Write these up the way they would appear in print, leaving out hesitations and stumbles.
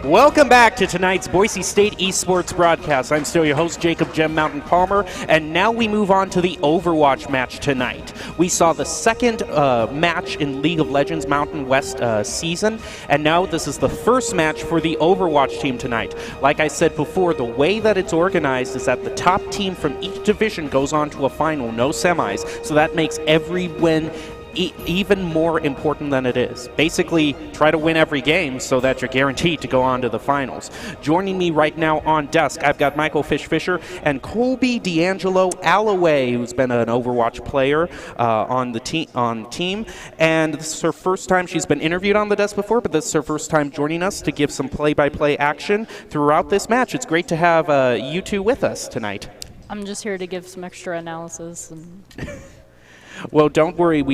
Welcome back to tonight's Boise State Esports broadcast. I'm still your host, Jacob Gem Mountain Palmer, and now we move on to the Overwatch match tonight. We saw the second match in League of Legends Mountain West season, and now this is the first match for the Overwatch team tonight. Like I said before, the way that it's organized is that the top team from each division goes on to a final, no semis, so that makes every win even more important than it is. Basically, try to win every game so that you're guaranteed to go on to the finals. Joining me right now on desk, I've got Michael Fish Fisher and Colby D'Angelo Alloway, who's been an Overwatch player on the team. And this is her first time. She's been interviewed on the desk before, but this is her first time joining us to give some play-by-play action throughout this match. It's great to have you two with us tonight. I'm just here to give some extra analysis. Well, don't worry. I'm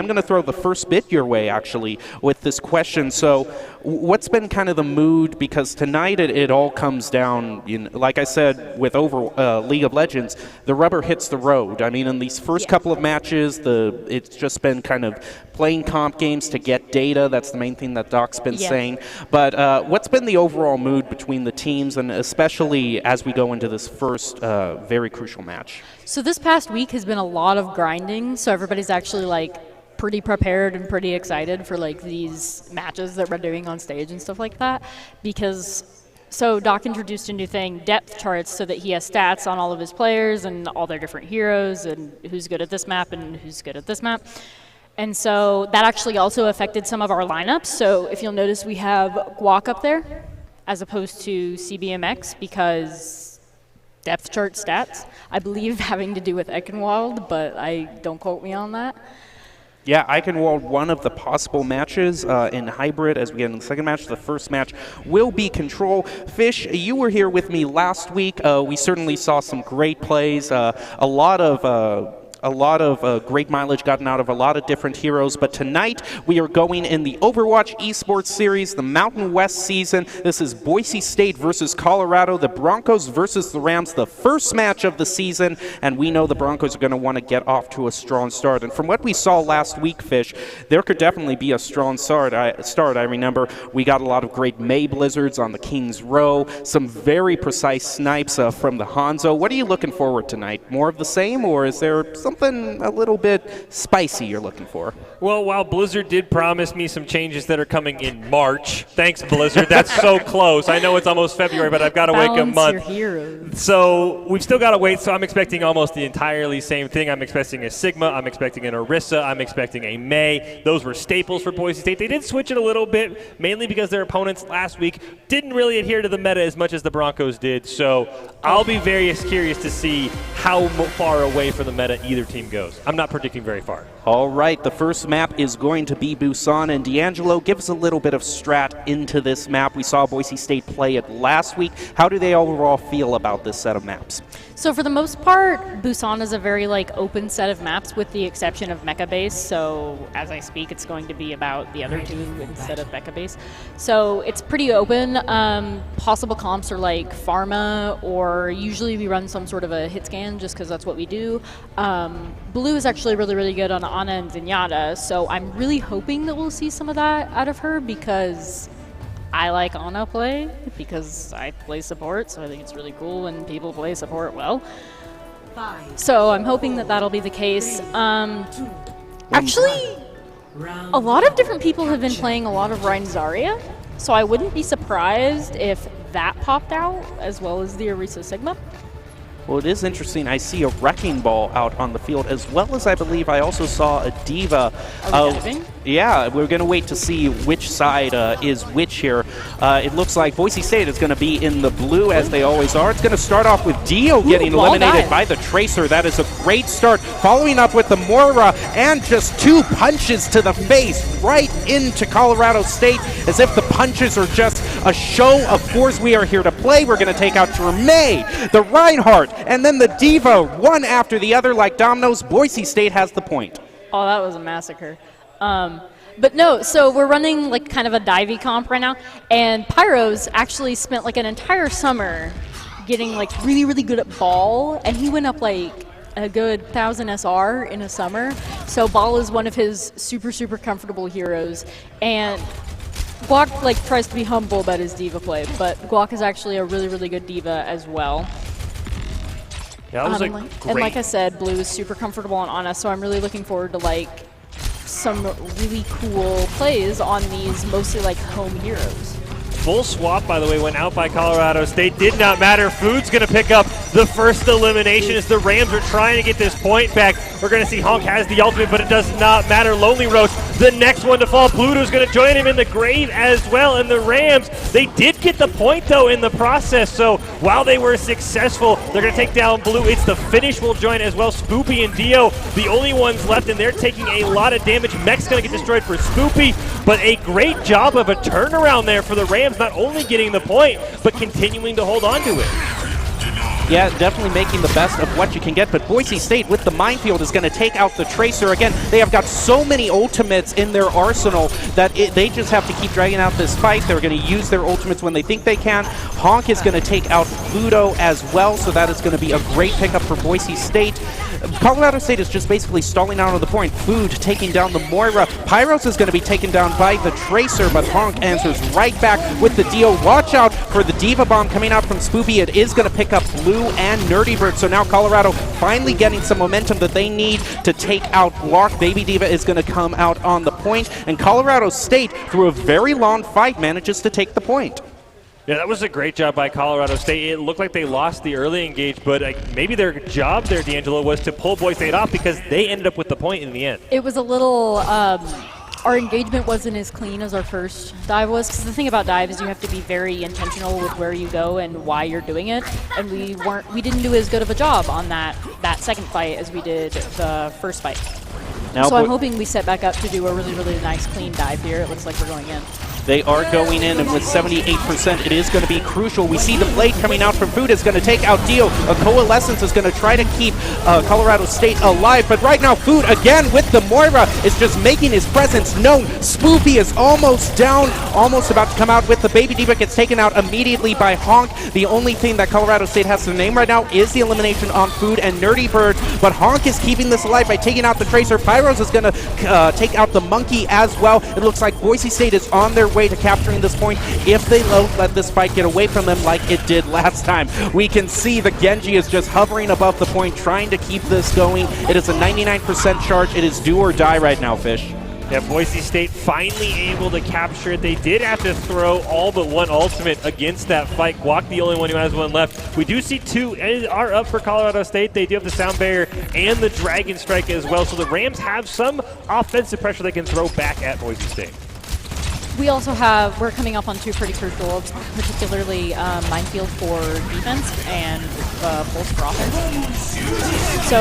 going to throw the first bit your way, actually, with this question. So what's been kind of the mood? Because tonight it all comes down, like I said, with League of Legends, the rubber hits the road. I mean, in these first couple of matches, it's just been kind of playing comp games to get data. That's the main thing that Doc's been saying. But what's been the overall mood between the teams, and especially as we go into this first very crucial match? So this past week has been a lot of grinding, so everybody's actually pretty prepared and pretty excited for these matches that we're doing on stage and stuff like that, because Doc introduced a new thing, depth charts, so that he has stats on all of his players and all their different heroes and who's good at this map and who's good at this map. And so that actually also affected some of our lineups. So if you'll notice, we have Guac up there as opposed to CBMX because depth chart stats, I believe, having to do with Eichenwald, but don't quote me on that. Yeah, Eichenwald, one of the possible matches in hybrid as we get in the second match. The first match will be Control. Fish, you were here with me last week. We certainly saw some great plays, a lot of a lot of great mileage gotten out of a lot of different heroes, but tonight we are going in the Overwatch Esports Series, the Mountain West season. This is Boise State versus Colorado, the Broncos versus the Rams, the first match of the season, and we know the Broncos are going to want to get off to a strong start. And from what we saw last week, Fish, there could definitely be a strong start. I remember we got a lot of great May blizzards on the Kings Row, some very precise snipes from the Hanzo. What are you looking forward tonight? More of the same, or is there something a little bit spicy you're looking for? Well, while Blizzard did promise me some changes that are coming in March, thanks, Blizzard. That's so close. I know it's almost February, but I've got to wait a month. Your heroes. So we've still got to wait. So I'm expecting almost the entirely same thing. I'm expecting a Sigma. I'm expecting an Orisa. I'm expecting a May. Those were staples for Boise State. They did switch it a little bit, mainly because their opponents last week didn't really adhere to the meta as much as the Broncos did. So I'll be very curious to see how far away from the meta either team goes. I'm not predicting very far. All right, the first map is going to be Busan, and D'Angelo, give us a little bit of strat into this map. We saw Boise State play it last week. How do they overall feel about this set of maps? So for the most part, Busan is a very open set of maps with the exception of Mecha Base. So as I speak, it's going to be about the other two instead of Mecha Base. So it's pretty open. Possible comps are like Pharma, or usually we run some sort of a hit scan just because that's what we do. Blue is actually really, really good on Ana and Zenyatta, so I'm really hoping that we'll see some of that out of her because I like Ana play, because I play support, so I think it's really cool when people play support well. So I'm hoping that that'll be the case. Actually, a lot of different people have been playing a lot of Rein Zarya, so I wouldn't be surprised if that popped out as well as the Orisa Sigma. Well, it is interesting. I see a Wrecking Ball out on the field, as well as I believe I also saw a D.Va. Yeah, we're going to wait to see which side is which here. It looks like Boise State is going to be in the blue, as they always are. It's going to start off with Dio getting eliminated by the Tracer. That is a great start. Following up with the Moira, and just two punches to the face right into Colorado State, as if the punches are just a show of force. We are here to play. We're going to take out Jermaine, the Reinhardt, and then the D.Va, one after the other like dominoes. Boise State has the point. Oh, that was a massacre. But no, so we're running kind of a divey comp right now, and Pyro's actually spent an entire summer getting really, really good at ball, and he went up a good 1,000 SR in a summer. So ball is one of his super, super comfortable heroes, and Guac tries to be humble about his D.Va play, but Guac is actually a really, really good D.Va as well. Yeah, that was and like I said, Blue is super comfortable on Ana, so I'm really looking forward to some really cool plays on these mostly home heroes. Full swap, by the way, went out by Colorado State. Did not matter. Food's going to pick up the first elimination as the Rams are trying to get this point back. We're going to see Honk has the ultimate, but it does not matter. Lonely Roach, the next one to fall. Pluto's going to join him in the grave as well. And the Rams, they did get the point, though, in the process. So while they were successful, they're going to take down Blue. It's the finish will join as well. Spoopy and Dio, the only ones left, and they're taking a lot of damage. Mech's going to get destroyed for Spoopy, but a great job of a turnaround there for the Rams, not only getting the point, but continuing to hold on to it. Yeah, definitely making the best of what you can get, but Boise State with the minefield is going to take out the Tracer. Again, they have got so many ultimates in their arsenal that they just have to keep dragging out this fight. They're going to use their ultimates when they think they can. Honk is going to take out Pluto as well, so that is going to be a great pickup for Boise State. Colorado State is just basically stalling out on the point. Food taking down the Moira. Pyros is going to be taken down by the Tracer, but Honk answers right back with the Dio. Watch out for the D.Va bomb coming out from Spoopy. It is going to pick up Blue and Nerdy Bird, so now Colorado finally getting some momentum that they need to take out Lark. Baby D.Va is going to come out on the point, and Colorado State, through a very long fight, manages to take the point. Yeah, that was a great job by Colorado State. It looked like they lost the early engage, but maybe their job there, D'Angelo, was to pull Boise State off because they ended up with the point in the end. It was a little, our engagement wasn't as clean as our first dive was, because the thing about dive is you have to be very intentional with where you go and why you're doing it, and we didn't do as good of a job on that second fight as we did the first fight. Now, so I'm hoping we set back up to do a really, really nice clean dive here. It looks like we're going in. They are going in, and with 78%, it is going to be crucial. We see the blade coming out from Food is going to take out Dio. A Coalescence is going to try to keep Colorado State alive, but right now Food, again with the Moira, is just making his presence known. Spoopy is almost down, almost about to come out with the Baby Diva, gets taken out immediately by Honk. The only thing that Colorado State has to name right now is the elimination on Food and Nerdy Bird, but Honk is keeping this alive by taking out the Tracer. Pyros is going to take out the Monkey as well. It looks like Boise State is on their way to capturing this point if they don't let this fight get away from them like it did last time. We can see the Genji is just hovering above the point, trying to keep this going. It is a 99% charge. It is do or die right now, Fish. Yeah, Boise State finally able to capture it. They did have to throw all but one ultimate against that fight. Guac, the only one who has one left. We do see two are up for Colorado State. They do have the Sound Barrier and the Dragon Strike as well. So the Rams have some offensive pressure they can throw back at Boise State. We also we're coming up on two pretty crucial, particularly Minefield for defense and Pulse for offense. So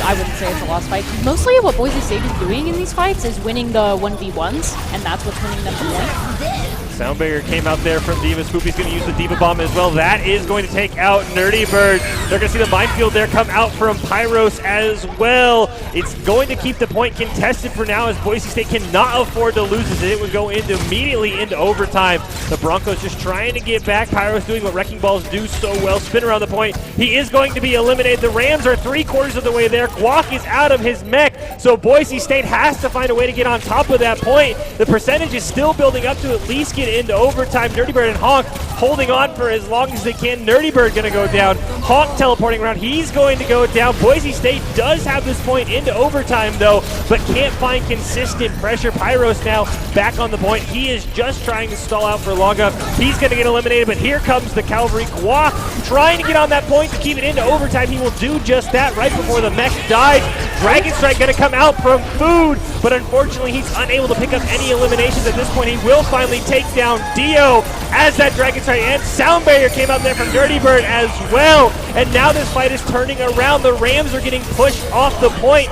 I wouldn't say it's a lost fight. Mostly what Boise State is doing in these fights is winning the 1v1s, and that's what's winning them the point. Sound Barrier came out there from Diva. Spoopy's going to use the Diva Bomb as well. That is going to take out Nerdy Bird. They're going to see the Minefield there come out from Pyros as well. It's going to keep the point contested for now as Boise State cannot afford to lose this. It would go immediately into overtime. The Broncos just trying to get back. Pyros doing what Wrecking Balls do so well. Spin around the point. He is going to be eliminated. The Rams are 3/4 of the way there. Guac is out of his mech, so Boise State has to find a way to get on top of that point. The percentage is still building up to at least get into overtime. Nerdy Bird and Honk holding on for as long as they can. Nerdy Bird going to go down. Honk teleporting around. He's going to go down. Boise State does have this point into overtime, though, but can't find consistent pressure. Pyros now back on the point. He is just trying to stall out for long enough. He's going to get eliminated, but here comes the Cavalry. Guac trying to get on that point to keep it into overtime. He will do just that right before the mech dies. Dragon Strike going to come out from Food, but unfortunately he's unable to pick up any eliminations at this point. He will finally take down Dio as that Dragon Strike, and Sound Barrier came out there from Dirty Bird as well. And now this fight is turning around. The Rams are getting pushed off the point.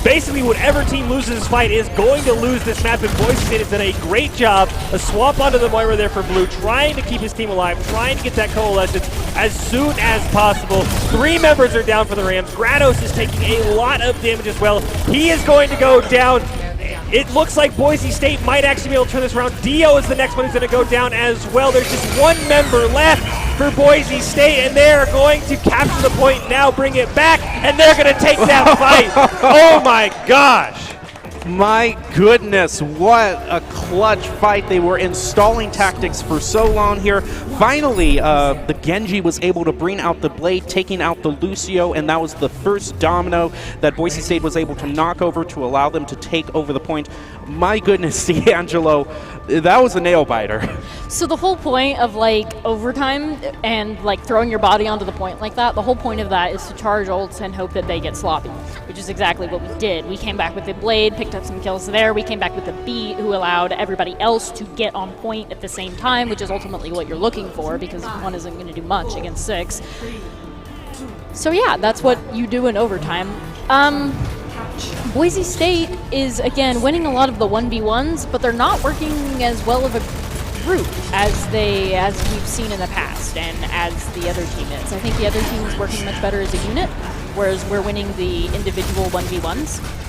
Basically, whatever team loses this fight is going to lose this map, and Boise State has done a great job. A swap onto the Moira there for Blue, trying to keep his team alive, trying to get that Coalescence as soon as possible. 3 members are down for the Rams. Grados is taking a lot of damage as well. He is going to go down. It looks like Boise State might actually be able to turn this around. Dio is the next one who's going to go down as well. There's just 1 member left for Boise State, and they're going to capture the point now, bring it back, and they're going to take that fight. Oh my gosh. My goodness, what a clutch fight. They were installing tactics for so long here. Finally, the Genji was able to bring out the blade, taking out the Lucio, and that was the first domino that Boise State was able to knock over to allow them to take over the point. My goodness, D'Angelo, that was a nail biter. So the whole point of like overtime and like throwing your body onto the point like that, the whole point of that is to charge ults and hope that they get sloppy, which is exactly what we did. We came back with the blade, picked up some kills there. We came back with the beat, who allowed everybody else to get on point at the same time, which is ultimately what you're looking for because one isn't going to do much against 6. So yeah, that's what you do in overtime. Boise State is, again, winning a lot of the 1v1s, but they're not working as well of a group as we've seen in the past and as the other team is. I think the other team is working much better as a unit, whereas we're winning the individual 1v1s.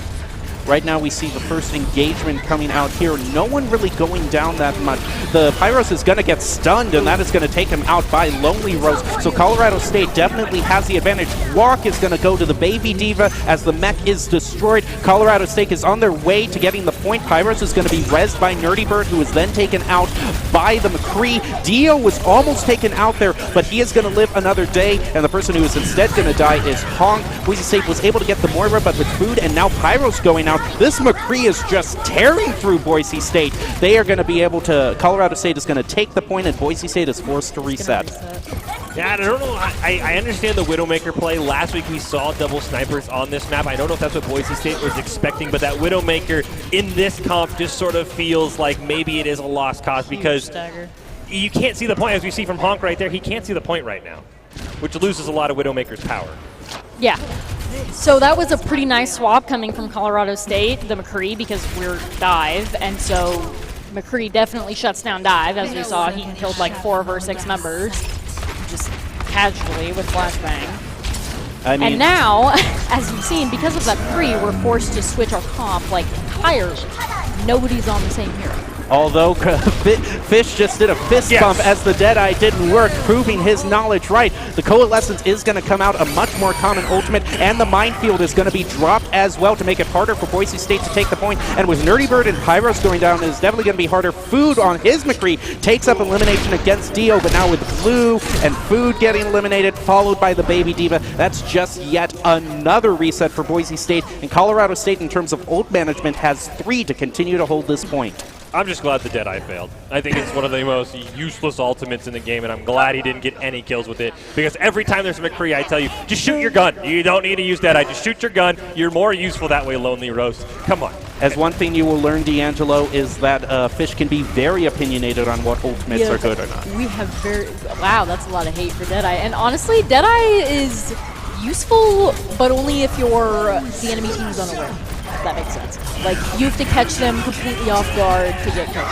Right now we see the first engagement coming out here. No one really going down that much. The Pyros is going to get stunned, and that is going to take him out by Lonely Rose. So Colorado State definitely has the advantage. Guac is going to go to the Baby Diva as the mech is destroyed. Colorado State is on their way to getting the point. Pyros is going to be rezzed by Nerdy Bird, who is then taken out by the McCree. Dio was almost taken out there, but he is going to live another day, and the person who is instead going to die is Honk. Boise State was able to get the Moira, but with Food and now Pyros going out, this McCree is just tearing through Boise State. They are going to be able to, Colorado State is going to take the point, and Boise State is forced to reset. Yeah, I don't know. I understand the Widowmaker play. Last week we saw double snipers on this map. I don't know if that's what Boise State was expecting, but that Widowmaker in this comp just sort of feels like maybe it is a lost cause because you can't see the point. As we see from Honk right there, he can't see the point right now, which loses a lot of Widowmaker's power. Yeah. So that was a pretty nice swap coming from Colorado State, the McCree, because we're dive, and so McCree definitely shuts down Dive. As we saw, he killed like 4 of our 6 members just casually with Flashbang. And now, as you've seen, because of that 3, we're forced to switch our comp like entirely. Nobody's on the same hero. Although Fish just did a fist bump as the Deadeye didn't work, proving his knowledge right. The Coalescence is going to come out a much more common ultimate, and the Minefield is going to be dropped as well to make it harder for Boise State to take the point. And with Nerdy Bird and Pyros going down, it's definitely going to be harder. Food on his McCree takes up elimination against Dio, but now with Blue and Food getting eliminated, followed by the Baby Diva, that's just yet another reset for Boise State. And Colorado State, in terms of ult management, has 3 to continue to hold this point. I'm just glad the Deadeye failed. I think it's one of the most useless ultimates in the game, and I'm glad he didn't get any kills with it. Because every time there's a McCree, I tell you, just shoot your gun. You don't need to use Deadeye. Just shoot your gun. You're more useful that way, Lonely Roast. Come on. As one thing you will learn, D'Angelo, is that Fish can be very opinionated on what ultimates are good or not. We have wow, that's a lot of hate for Deadeye. And honestly, Deadeye is useful, but only if the enemy team is unaware. If that makes sense. Like, you have to catch them completely off guard to get killed.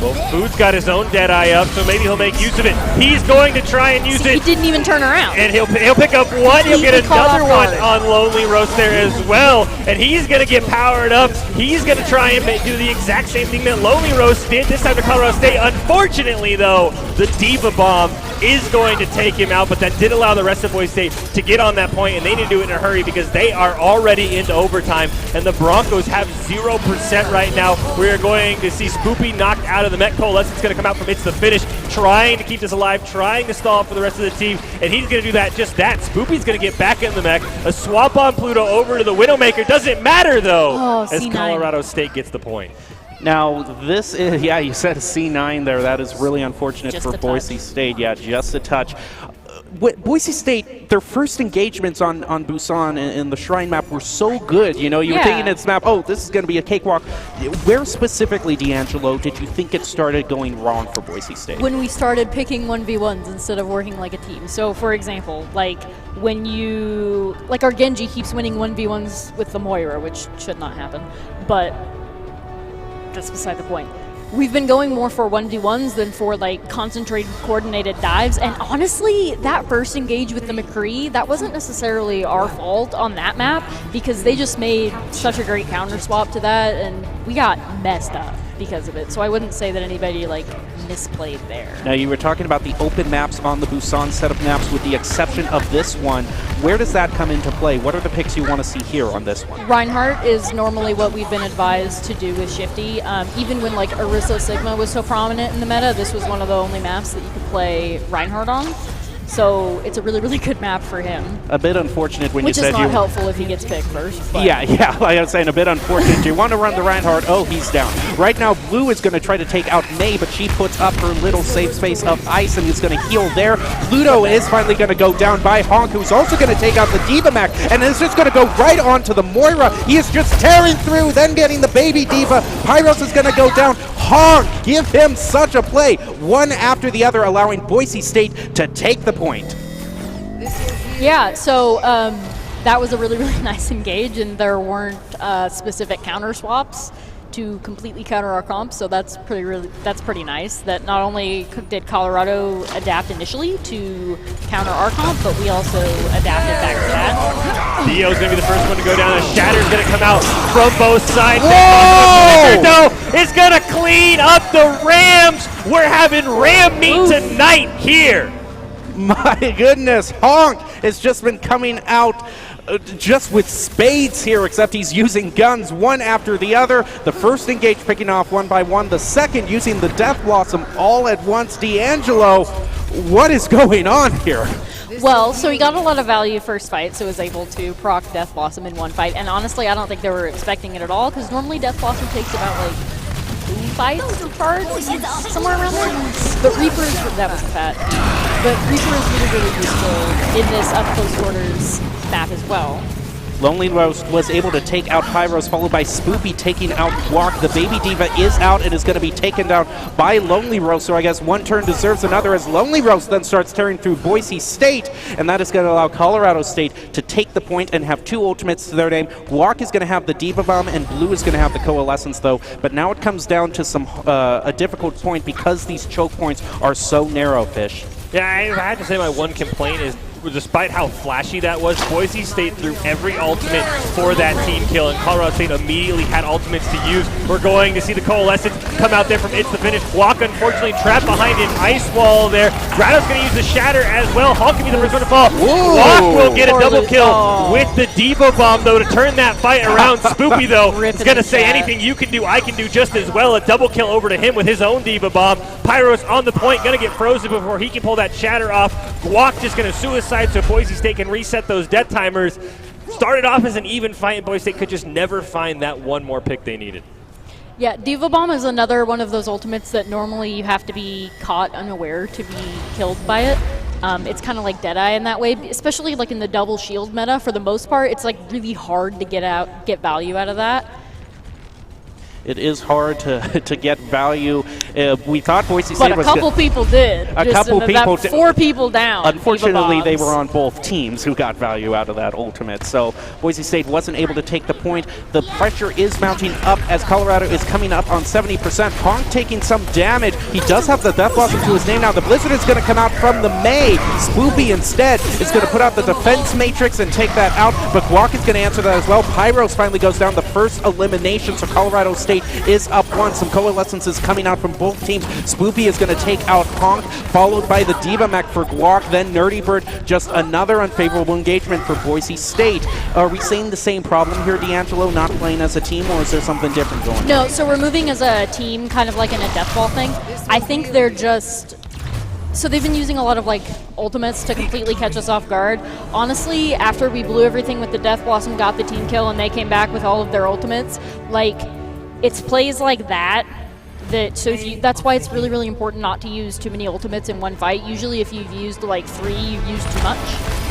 Well, Food's got his own Deadeye up, so maybe he'll make use of it. He's going to try and use it. He didn't even turn around. And he'll pick up one. He'll get another one on Lonely Roast there as well. And he's going to get powered up. He's going to try and do the exact same thing that Lonely Roast did, this time to Colorado State. Unfortunately, though, the Diva Bomb is going to take him out, but that did allow the rest of Boise State to get on that point, and they need to do it in a hurry because they are already into overtime, and the Broncos have 0% right now. We are going to see Spoopy knocked out of the Met. Coalescence going to come out from It's the Finish, trying to keep this alive, trying to stall for the rest of the team, and he's going to do that, just that. Spoopy's going to get back in the mech. A swap on Pluto over to the Widowmaker. Doesn't matter, though, as C9. Colorado State gets the point. Now, this is, yeah, you said a C9 there. That is really unfortunate for Boise State. Yeah, just a touch. Boise State, their first engagements on Busan in the Shrine map were so good. You know, you were thinking it's map, oh, this is going to be a cakewalk. Where specifically, D'Angelo, did you think it started going wrong for Boise State? When we started picking 1v1s instead of working like a team. So, for example, like when like our Genji keeps winning 1v1s with the Moira, which should not happen, but that's beside the point. We've been going more for 1v1s than for like concentrated, coordinated dives, and honestly, that first engage with the McCree, that wasn't necessarily our fault on that map because they just made such a great counter swap to that, and we got messed up because of it. So I wouldn't say that anybody like misplayed there. Now, you were talking about the open maps on the Busan set of maps with the exception of this one. Where does that come into play? What are the picks you want to see here on this one? Reinhardt is normally what we've been advised to do with Shifty. Even when like Orisa Sigma was so prominent in the meta, this was one of the only maps that you could play Reinhardt on. So it's a really, really good map for him. A bit unfortunate when you said Which is not helpful if he gets picked first. But. Yeah, like I was saying, a bit unfortunate. You want to run the Reinhardt, oh, he's down. Right now, Blue is going to try to take out May, but she puts up her little safe space of ice and is going to heal there. Pluto is finally going to go down by Honk, who's also going to take out the Diva Mac, and is just going to go right onto the Moira. He is just tearing through, then getting the Baby Diva. Pyros is going to go down. Honk, give him such a play. One after the other, allowing Boise State to take the point. Yeah, so that was a really, really nice engage, and there weren't specific counter swaps to completely counter our comp, so that's pretty nice. That not only did Colorado adapt initially to counter our comp, but we also adapted back to that. Dio's gonna be the first one to go down, and Shatter's gonna come out from both sides. No, it's gonna clean up the Rams. We're having Ram meet tonight here. My goodness, Honk has just been coming out just with spades here, except he's using guns one after the other. The first engage picking off one by one, the second using the Death Blossom all at once. D'Angelo, what is going on here? Well, so he got a lot of value first fight, so was able to proc Death Blossom in one fight, and honestly, I don't think they were expecting it at all, because normally Death Blossom takes about like 2 fights to charge, somewhere around there. But Reaper's, that was fat. But Reaper is really, really useful in this up-close quarters map as well. Lonely Roast was able to take out Pyros, followed by Spoopy taking out Guac. The Baby Diva is out and is going to be taken down by Lonely Roast, so I guess one turn deserves another as Lonely Roast then starts tearing through Boise State, and that is going to allow Colorado State to take the point and have 2 ultimates to their name. Guac is going to have the Diva Bomb, and Blue is going to have the Coalescence, though. But now it comes down to a difficult point because these choke points are so narrow, Fish. Yeah, I have to say my one complaint is, despite how flashy that was, Boise State threw every ultimate for that team kill, and Colorado State immediately had ultimates to use. We're going to see the Coalescence come out there from It's the Finish. Guac unfortunately trapped behind an ice wall there. Grado's going to use the Shatter as well. Hawk can be the first one to fall. Guac will get a double kill with the Devo Bomb, though, to turn that fight around. Spoopy, though, is going to say anything you can do, I can do just as well. A double kill over to him with his own Diva Bomb. Pyros on the point, going to get frozen before he can pull that Shatter off. Guac just going to suicide so Boise State can reset those death timers. Started off as an even fight, and Boise State could just never find that one more pick they needed. Yeah, Diva Bomb is another one of those ultimates that normally you have to be caught unaware to be killed by it. It's kind of like Deadeye in that way, especially like in the double shield meta. For the most part, it's like really hard to get value out of that. It is hard to get value. We thought Boise State was... But a couple people did. Four people down. Unfortunately, they were on both teams who got value out of that ultimate. So Boise State wasn't able to take the point. The pressure is mounting up as Colorado is coming up on 70%. Honk taking some damage. He does have the Death Blossom to his name now. The Blizzard is going to come out from the May. Spoopy instead is going to put out the Defense Matrix and take that out. But Guac is going to answer that as well. Pyros finally goes down the first elimination. So Colorado State is up 1. Some Coalescences coming out from both teams. Spoopy is going to take out Honk, followed by the Diva Mech for Guac, then Nerdy Bird. Just another unfavorable engagement for Boise State. Are we seeing the same problem here, D'Angelo, not playing as a team, or is there something different going on? No, so we're moving as a team, kind of like in a death ball thing. I think they're just... So they've been using a lot of like ultimates to completely catch us off guard. Honestly, after we blew everything with the Death Blossom, got the team kill, and they came back with all of their ultimates, like... It's plays like that that's why it's really, really important not to use too many ultimates in one fight. Usually if you've used like 3, you've used too much,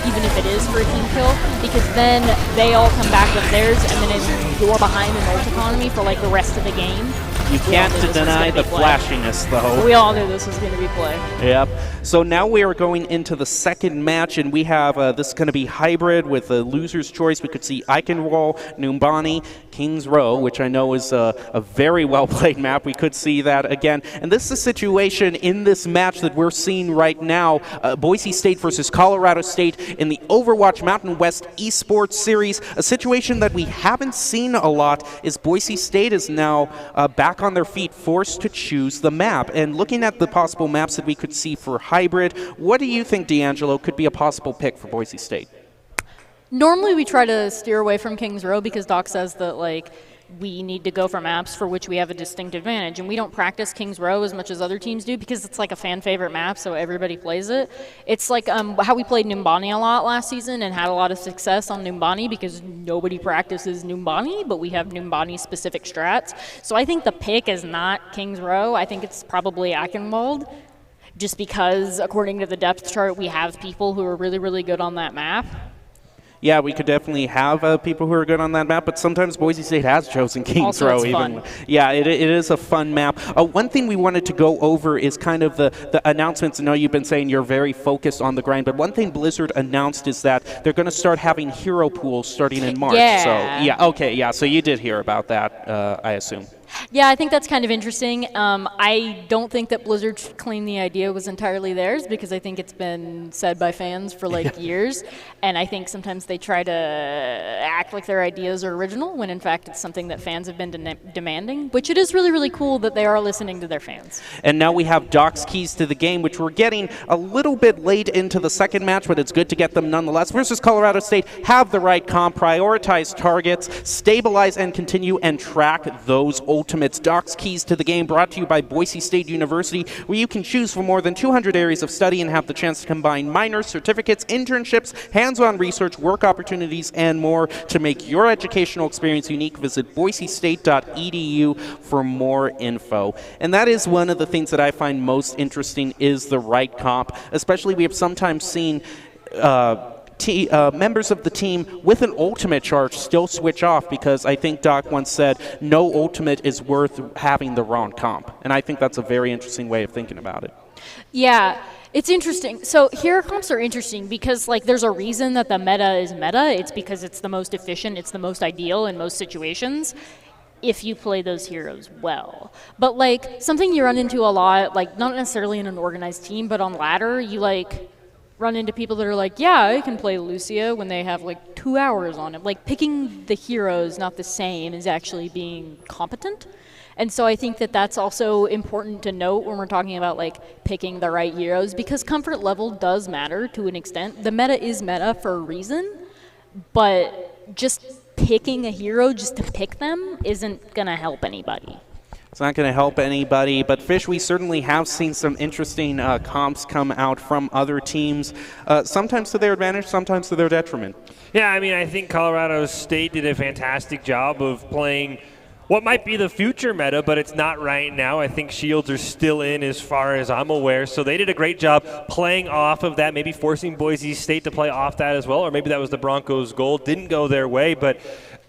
even if it is for a team kill, because then they all come back with theirs, and then you're behind in ult economy for like the rest of the game. You can't deny the flashiness, though. We all knew this was going to be play. Yep. So now we are going into the second match, and we have this is going to be hybrid with a loser's choice. We could see Eichenwall, Numbani, Kings Row, which I know is a very well-played map. We could see that again. And this is a situation in this match that we're seeing right now, Boise State versus Colorado State in the Overwatch Mountain West Esports Series. A situation that we haven't seen a lot is Boise State is now back on their feet, forced to choose the map. And looking at the possible maps that we could see for hybrid, what do you think, D'Angelo, could be a possible pick for Boise State? Normally we try to steer away from Kings Row because Doc says that like we need to go for maps for which we have a distinct advantage, and we don't practice Kings Row as much as other teams do because it's like a fan favorite map, so everybody plays it. It's like how we played Numbani a lot last season and had a lot of success on Numbani because nobody practices Numbani, but we have Numbani specific strats. So I think the pick is not Kings Row. I think it's probably Eichenwald, just because according to the depth chart we have people who are really, really good on that map. Yeah, we could definitely have people who are good on that map, but sometimes Boise State has chosen Kings Row. Fun. Yeah, it is a fun map. One thing we wanted to go over is kind of the announcements. I know you've been saying you're very focused on the grind, but one thing Blizzard announced is that they're going to start having hero pools starting in March. Yeah. So, yeah, okay, yeah, so you did hear about that, I assume. Yeah, I think that's kind of interesting. I don't think that Blizzard claimed the idea was entirely theirs because I think it's been said by fans for like years, and I think sometimes they try to act like their ideas are original when in fact it's something that fans have been demanding, which it is really, really cool that they are listening to their fans. And now we have Doc's keys to the game, which we're getting a little bit late into the second match, but it's good to get them nonetheless. Versus Colorado State, have the right comp, prioritize targets, stabilize and continue, and track those ultimates. Doc's keys to the game brought to you by Boise State University, where you can choose from more than 200 areas of study and have the chance to combine minors, certificates, internships, hands-on research, work opportunities, and more to make your educational experience unique. Visit boisestate.edu for more info. And that is one of the things that I find most interesting is the right comp. Especially we have sometimes seen members of the team with an ultimate charge still switch off because I think Doc once said no ultimate is worth having the wrong comp. And I think that's a very interesting way of thinking about it. Yeah, It's interesting. So hero comps are interesting because like there's a reason that the meta is meta. It's because it's the most efficient, it's the most ideal in most situations if you play those heroes well. But like something you run into a lot, like not necessarily in an organized team, but on ladder, you like run into people that are like, yeah, I can play Lucia when they have like 2 hours on it. Like picking the hero is not the same as actually being competent. And so I think that that's also important to note when we're talking about like picking the right heroes, because comfort level does matter to an extent. The meta is meta for a reason, but just picking a hero just to pick them isn't going to help anybody. It's not going to help anybody, but Fish, we certainly have seen some interesting comps come out from other teams, sometimes to their advantage, sometimes to their detriment. Yeah, I mean, I think Colorado State did a fantastic job of playing what might be the future meta, but it's not right now. I think shields are still in as far as I'm aware, so they did a great job playing off of that, maybe forcing Boise State to play off that as well, or maybe that was the Broncos' goal. Didn't go their way, but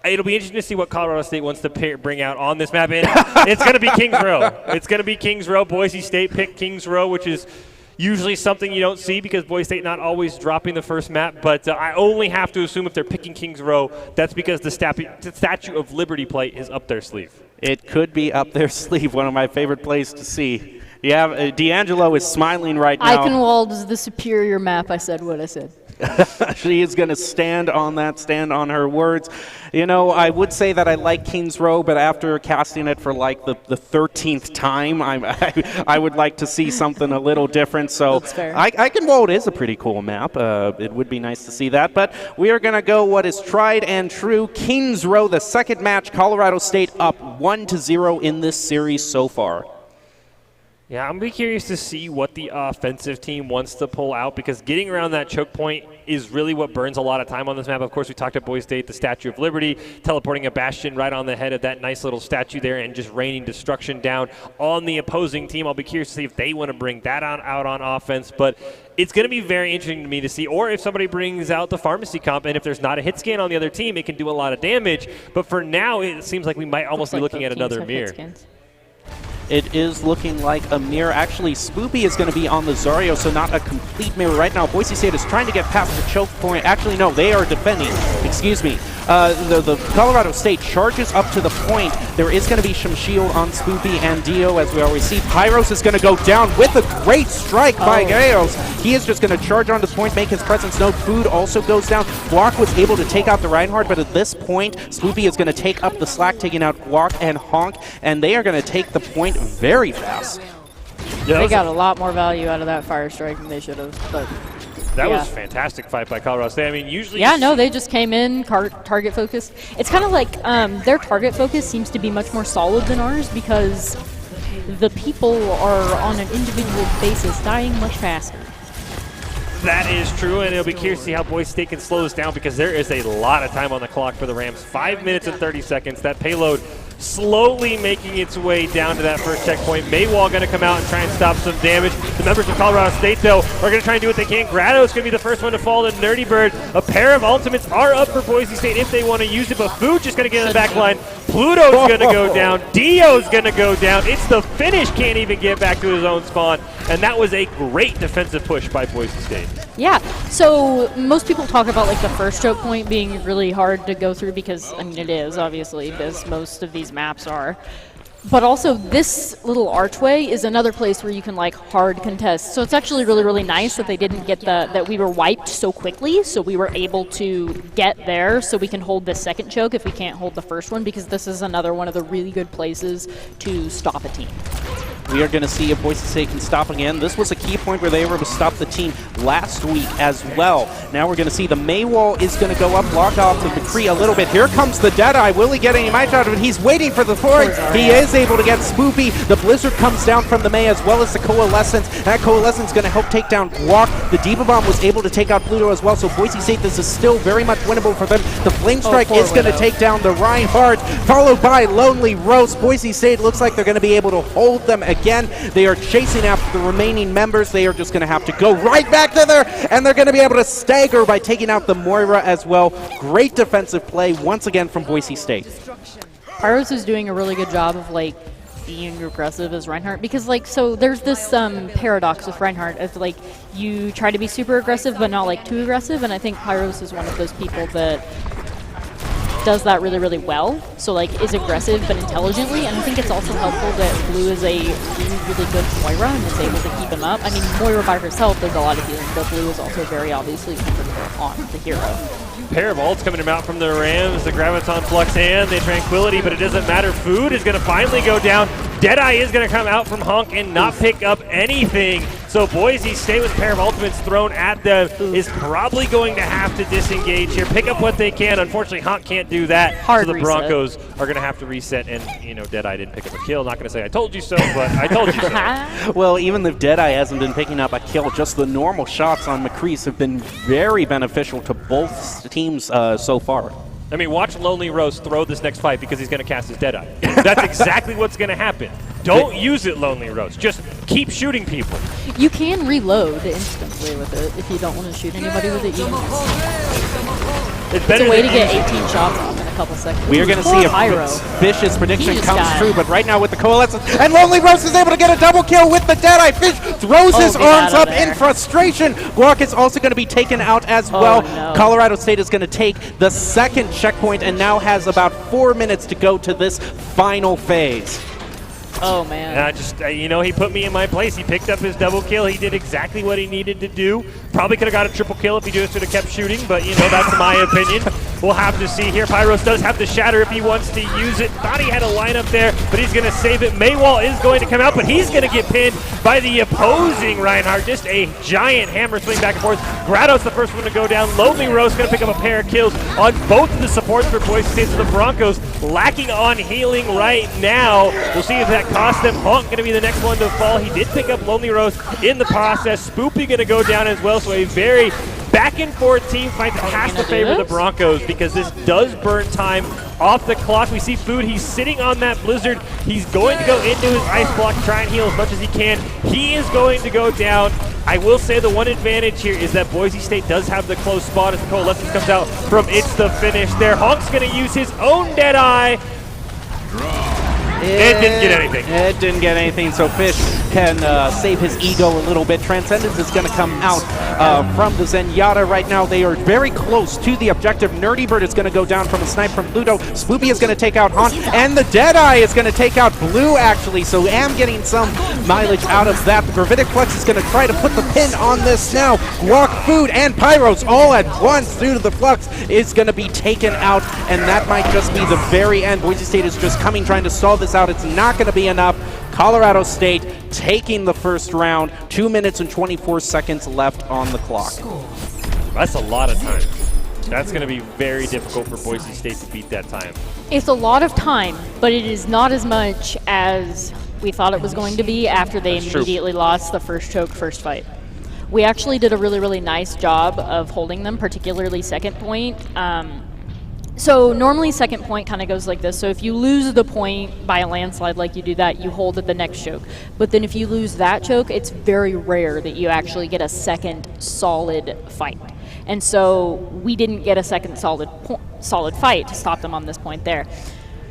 it'll be interesting to see what Colorado State wants to bring out on this map. And it's going to be Kings Row. It's going to be Kings Row. Boise State picked Kings Row, which is usually something you don't see because Boise State not always dropping the first map, but I only have to assume if they're picking Kings Row, that's because the Statue of Liberty play is up their sleeve. It could be up their sleeve, one of my favorite plays to see. Yeah, D'Angelo is smiling right now. Eichenwald is the superior map. I said what I said. She is going to stand on her words. You know, I would say that I like Kings Row, but after casting it for like the 13th time, I would like to see something a little different. So That's fair. Eichenwald is a pretty cool map. It would be nice to see that. But we are going to go what is tried and true. Kings Row, the second match, Colorado State up 1-0 in this series so far. Yeah, I'm going to be curious to see what the offensive team wants to pull out, because getting around that choke point is really what burns a lot of time on this map. Of course, we talked about Boise State, the Statue of Liberty, teleporting a Bastion right on the head of that nice little statue there and just raining destruction down on the opposing team. I'll be curious to see if they want to bring that out on offense, but it's going to be very interesting to me to see, or if somebody brings out the pharmacy comp, and if there's not a hit scan on the other team, it can do a lot of damage. But for now, it seems like we might almost be looking at another mirror. It is looking like a mirror. Actually, Spoopy is going to be on the Zarya, so not a complete mirror right now. Boise State is trying to get past the choke point. Actually, no, they are defending. Excuse me. The Colorado State charges up to the point. There is going to be some shield on Spoopy and Dio, as we already see. Pyros is going to go down with a great strike by Gales. He is just going to charge onto the point, make his presence known. Food also goes down. Guac was able to take out the Reinhardt, but at this point, Spoopy is going to take up the slack, taking out Guac and Honk, and they are going to take the point very fast. Yeah, They got a lot more value out of that fire strike than they should have. But that yeah. was a fantastic fight by Colorado State. I mean, usually... Yeah, no, they just came in, target focused. It's kind of like their target focus seems to be much more solid than ours because the people are on an individual basis dying much faster. That is true, and it'll be curious to see how Boise State can slow this down, because there is a lot of time on the clock for the Rams. 5 minutes and 30 seconds. That payload slowly making its way down to that first checkpoint. Maywall going to come out and try and stop some damage. The members of Colorado State, though, are going to try and do what they can. Grado's going to be the first one to fall to Nerdy Bird. A pair of ultimates are up for Boise State if they want to use it, but Food just going to get in the back line. Pluto's going to go down. Dio's going to go down. It's the finish, can't even get back to his own spawn. And that was a great defensive push by Boise State. Yeah, so most people talk about like the first choke point being really hard to go through because, I mean, it is, obviously, as most of these maps are. But also, this little archway is another place where you can like hard contest. So it's actually really, really nice that they didn't get that we were wiped so quickly, so we were able to get there so we can hold the second choke if we can't hold the first one, because this is another one of the really good places to stop a team. We are going to see if Boise State can stop again. This was a key point where they were able to stop the team last week as well. Now we're going to see the Maywall is going to go up, block off the McCree a little bit. Here comes the Deadeye. Will he get any might out of it? He's waiting for the point. He is able to get Spoopy. The Blizzard comes down from the May as well as the Coalescence. That Coalescence is going to help take down Guac. The Diva Bomb was able to take out Pluto as well, so Boise State, this is still very much winnable for them. The Flame Strike is going to take down the Reinhardt, followed by Lonely Roast. Boise State looks like they're going to be able to hold them again. They are chasing after the remaining members. They are just going to have to go right back to there, and they're going to be able to stagger by taking out the Moira as well. Great defensive play once again from Boise State. Pyros is doing a really good job of like being aggressive as Reinhardt, because like, so there's this paradox with Reinhardt of like you try to be super aggressive but not like too aggressive, and I think Pyros is one of those people that does that really, really well. So like is aggressive but intelligently, and I think it's also helpful that Blue is a really good Moira and is able to keep him up. I mean, Moira by herself does a lot of healing, but Blue is also very obviously comfortable on the hero. Pair of ults coming out from the Rams, the Graviton Flux and the Tranquility, but it doesn't matter. Food is going to finally go down. Deadeye is going to come out from Honk and not pick up anything. So Boise State with a pair of ultimates thrown at them is probably going to have to disengage here, pick up what they can. Unfortunately, Honk can't do that. Hard so the reset. Broncos are going to have to reset, and Deadeye didn't pick up a kill. Not going to say I told you so, but I told you so. Well, even if Deadeye hasn't been picking up a kill, just the normal shots on McCrease have been very beneficial to both teams so far. I mean, watch Lonely Rose throw this next fight because he's going to cast his Deadeye. That's exactly what's going to happen. Don't use it, Lonely Rose. Just keep shooting people. You can reload instantly with it if you don't want to shoot anybody with it. It's It's a way to get 18 shots off in a couple seconds. We are going to see Pyro. if Fish's prediction He just comes got- true, but right now with the Coalescence, and Lonely Rose is able to get a double kill with the Deadeye. Fish throws his get arms out up of there. in frustration. Guac is also going to be taken out as well. no. Colorado State is going to take the second checkpoint and now has about 4 minutes to go to this final phase. Oh, man. He put me in my place. He picked up his double kill. He did exactly what he needed to do. Probably could have got a triple kill if he just would have kept shooting, but, that's my opinion. We'll have to see here. Pyros does have the shatter if he wants to use it. Thought he had a lineup there, but he's going to save it. Maywall is going to come out, but he's going to get pinned by the opposing Reinhardt. Just a giant hammer swing back and forth. Grados the first one to go down. Lonely Rose going to pick up a pair of kills on both of the supports for Boise State. So the Broncos lacking on healing right now. We'll see if that cost them. Honk going to be the next one to fall. He did pick up Lonely Rose in the process. Spoopy going to go down as well. So a very back and forth team fight that has to favor the Broncos because this does burn time off the clock. We see Food. He's sitting on that Blizzard. He's going to go into his ice block, try and heal as much as he can. He is going to go down. I will say the one advantage here is that Boise State does have the close spot as the Coalescence comes out from It's the Finish there. Honk's going to use his own Deadeye. It didn't get anything. It didn't get anything, so Fish can save his ego a little bit. Transcendence is going to come out from the Zenyatta right now. They are very close to the objective. Nerdy Bird is going to go down from a snipe from Pluto. Spoopy is going to take out Han, and the Deadeye is going to take out Blue, actually, so Am getting some mileage out of that. The Gravitic Flux is going to try to put the pin on this now. Guac, Food, and Pyros all at once due to the Flux is going to be taken out, and that might just be the very end. Boise State is just coming, trying to solve this out. It's not going to be enough. Colorado State taking the first round. 2 minutes and 24 seconds left on the clock. That's a lot of time. That's going to be very difficult for Boise State to beat that time. It's a lot of time, but it is not as much as we thought it was going to be after they immediately lost the first choke, first fight. We actually did a really, really nice job of holding them, particularly second point. So normally second point kind of goes like this. So if you lose the point by a landslide like you do that, you hold at the next choke. But then if you lose that choke, it's very rare that you actually get a second solid fight. And so we didn't get a second solid fight to stop them on this point there.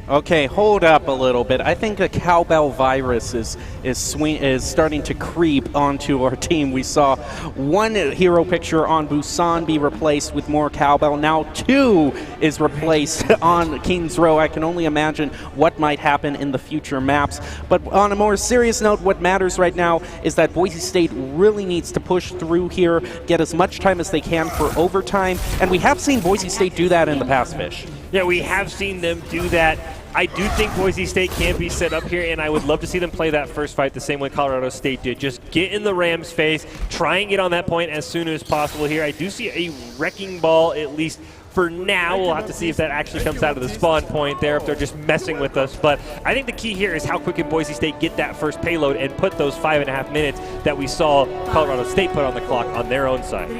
Okay, hold up a little bit. I think a cowbell virus is starting to creep onto our team. We saw one hero picture on Busan be replaced with more cowbell. Now 2 is replaced on Kings Row. I can only imagine what might happen in the future maps. But on a more serious note, what matters right now is that Boise State really needs to push through here, get as much time as they can for overtime. And we have seen Boise State do that in the past, Fish. Yeah, we have seen them do that. I do think Boise State can be set up here, and I would love to see them play that first fight the same way Colorado State did. Just get in the Rams' face, try and get on that point as soon as possible here. I do see a wrecking ball, at least for now. We'll have to see if that actually comes out of the spawn point there, if they're just messing with us. But I think the key here is how quick can Boise State get that first payload and put those 5.5 minutes that we saw Colorado State put on the clock on their own side.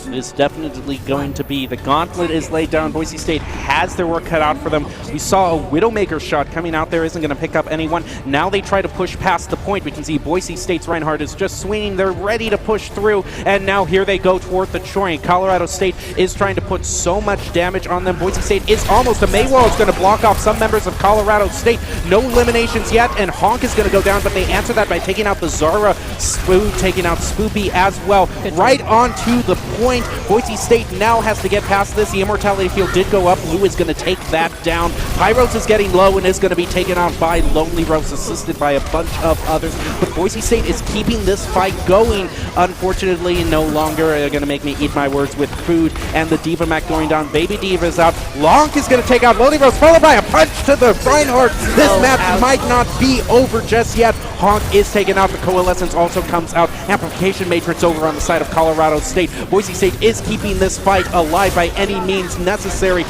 is definitely going to be. The gauntlet is laid down. Boise State has their work cut out for them. We saw a Widowmaker shot coming out there, isn't going to pick up anyone. Now they try to push past the point. We can see Boise State's Reinhardt is just swinging. They're ready to push through, and now here they go toward the joint. Colorado State is trying to put so much damage on them. Boise State is almost. A Maywall is going to block off some members of Colorado State. No eliminations yet, and Honk is going to go down, but they answer that by taking out the Zara. Spoo taking out Spoopy as well. Right on to the point. Boise State now has to get past this. The Immortality Field did go up. Lou is going to take that down. Pyros is getting low and is going to be taken out by Lonely Rose, assisted by a bunch of others. But Boise State is keeping this fight going. Unfortunately, no longer going to make me eat my words with food. And the Diva Mac going down. Baby Diva is out. Lonk is going to take out Lonely Rose, followed by a punch to the Reinhardt. This match might not be over just yet. Honk is taken out. The Coalescence also comes out. Amplification Matrix over on the side of Colorado State. Boise State is keeping this fight alive by any means necessary.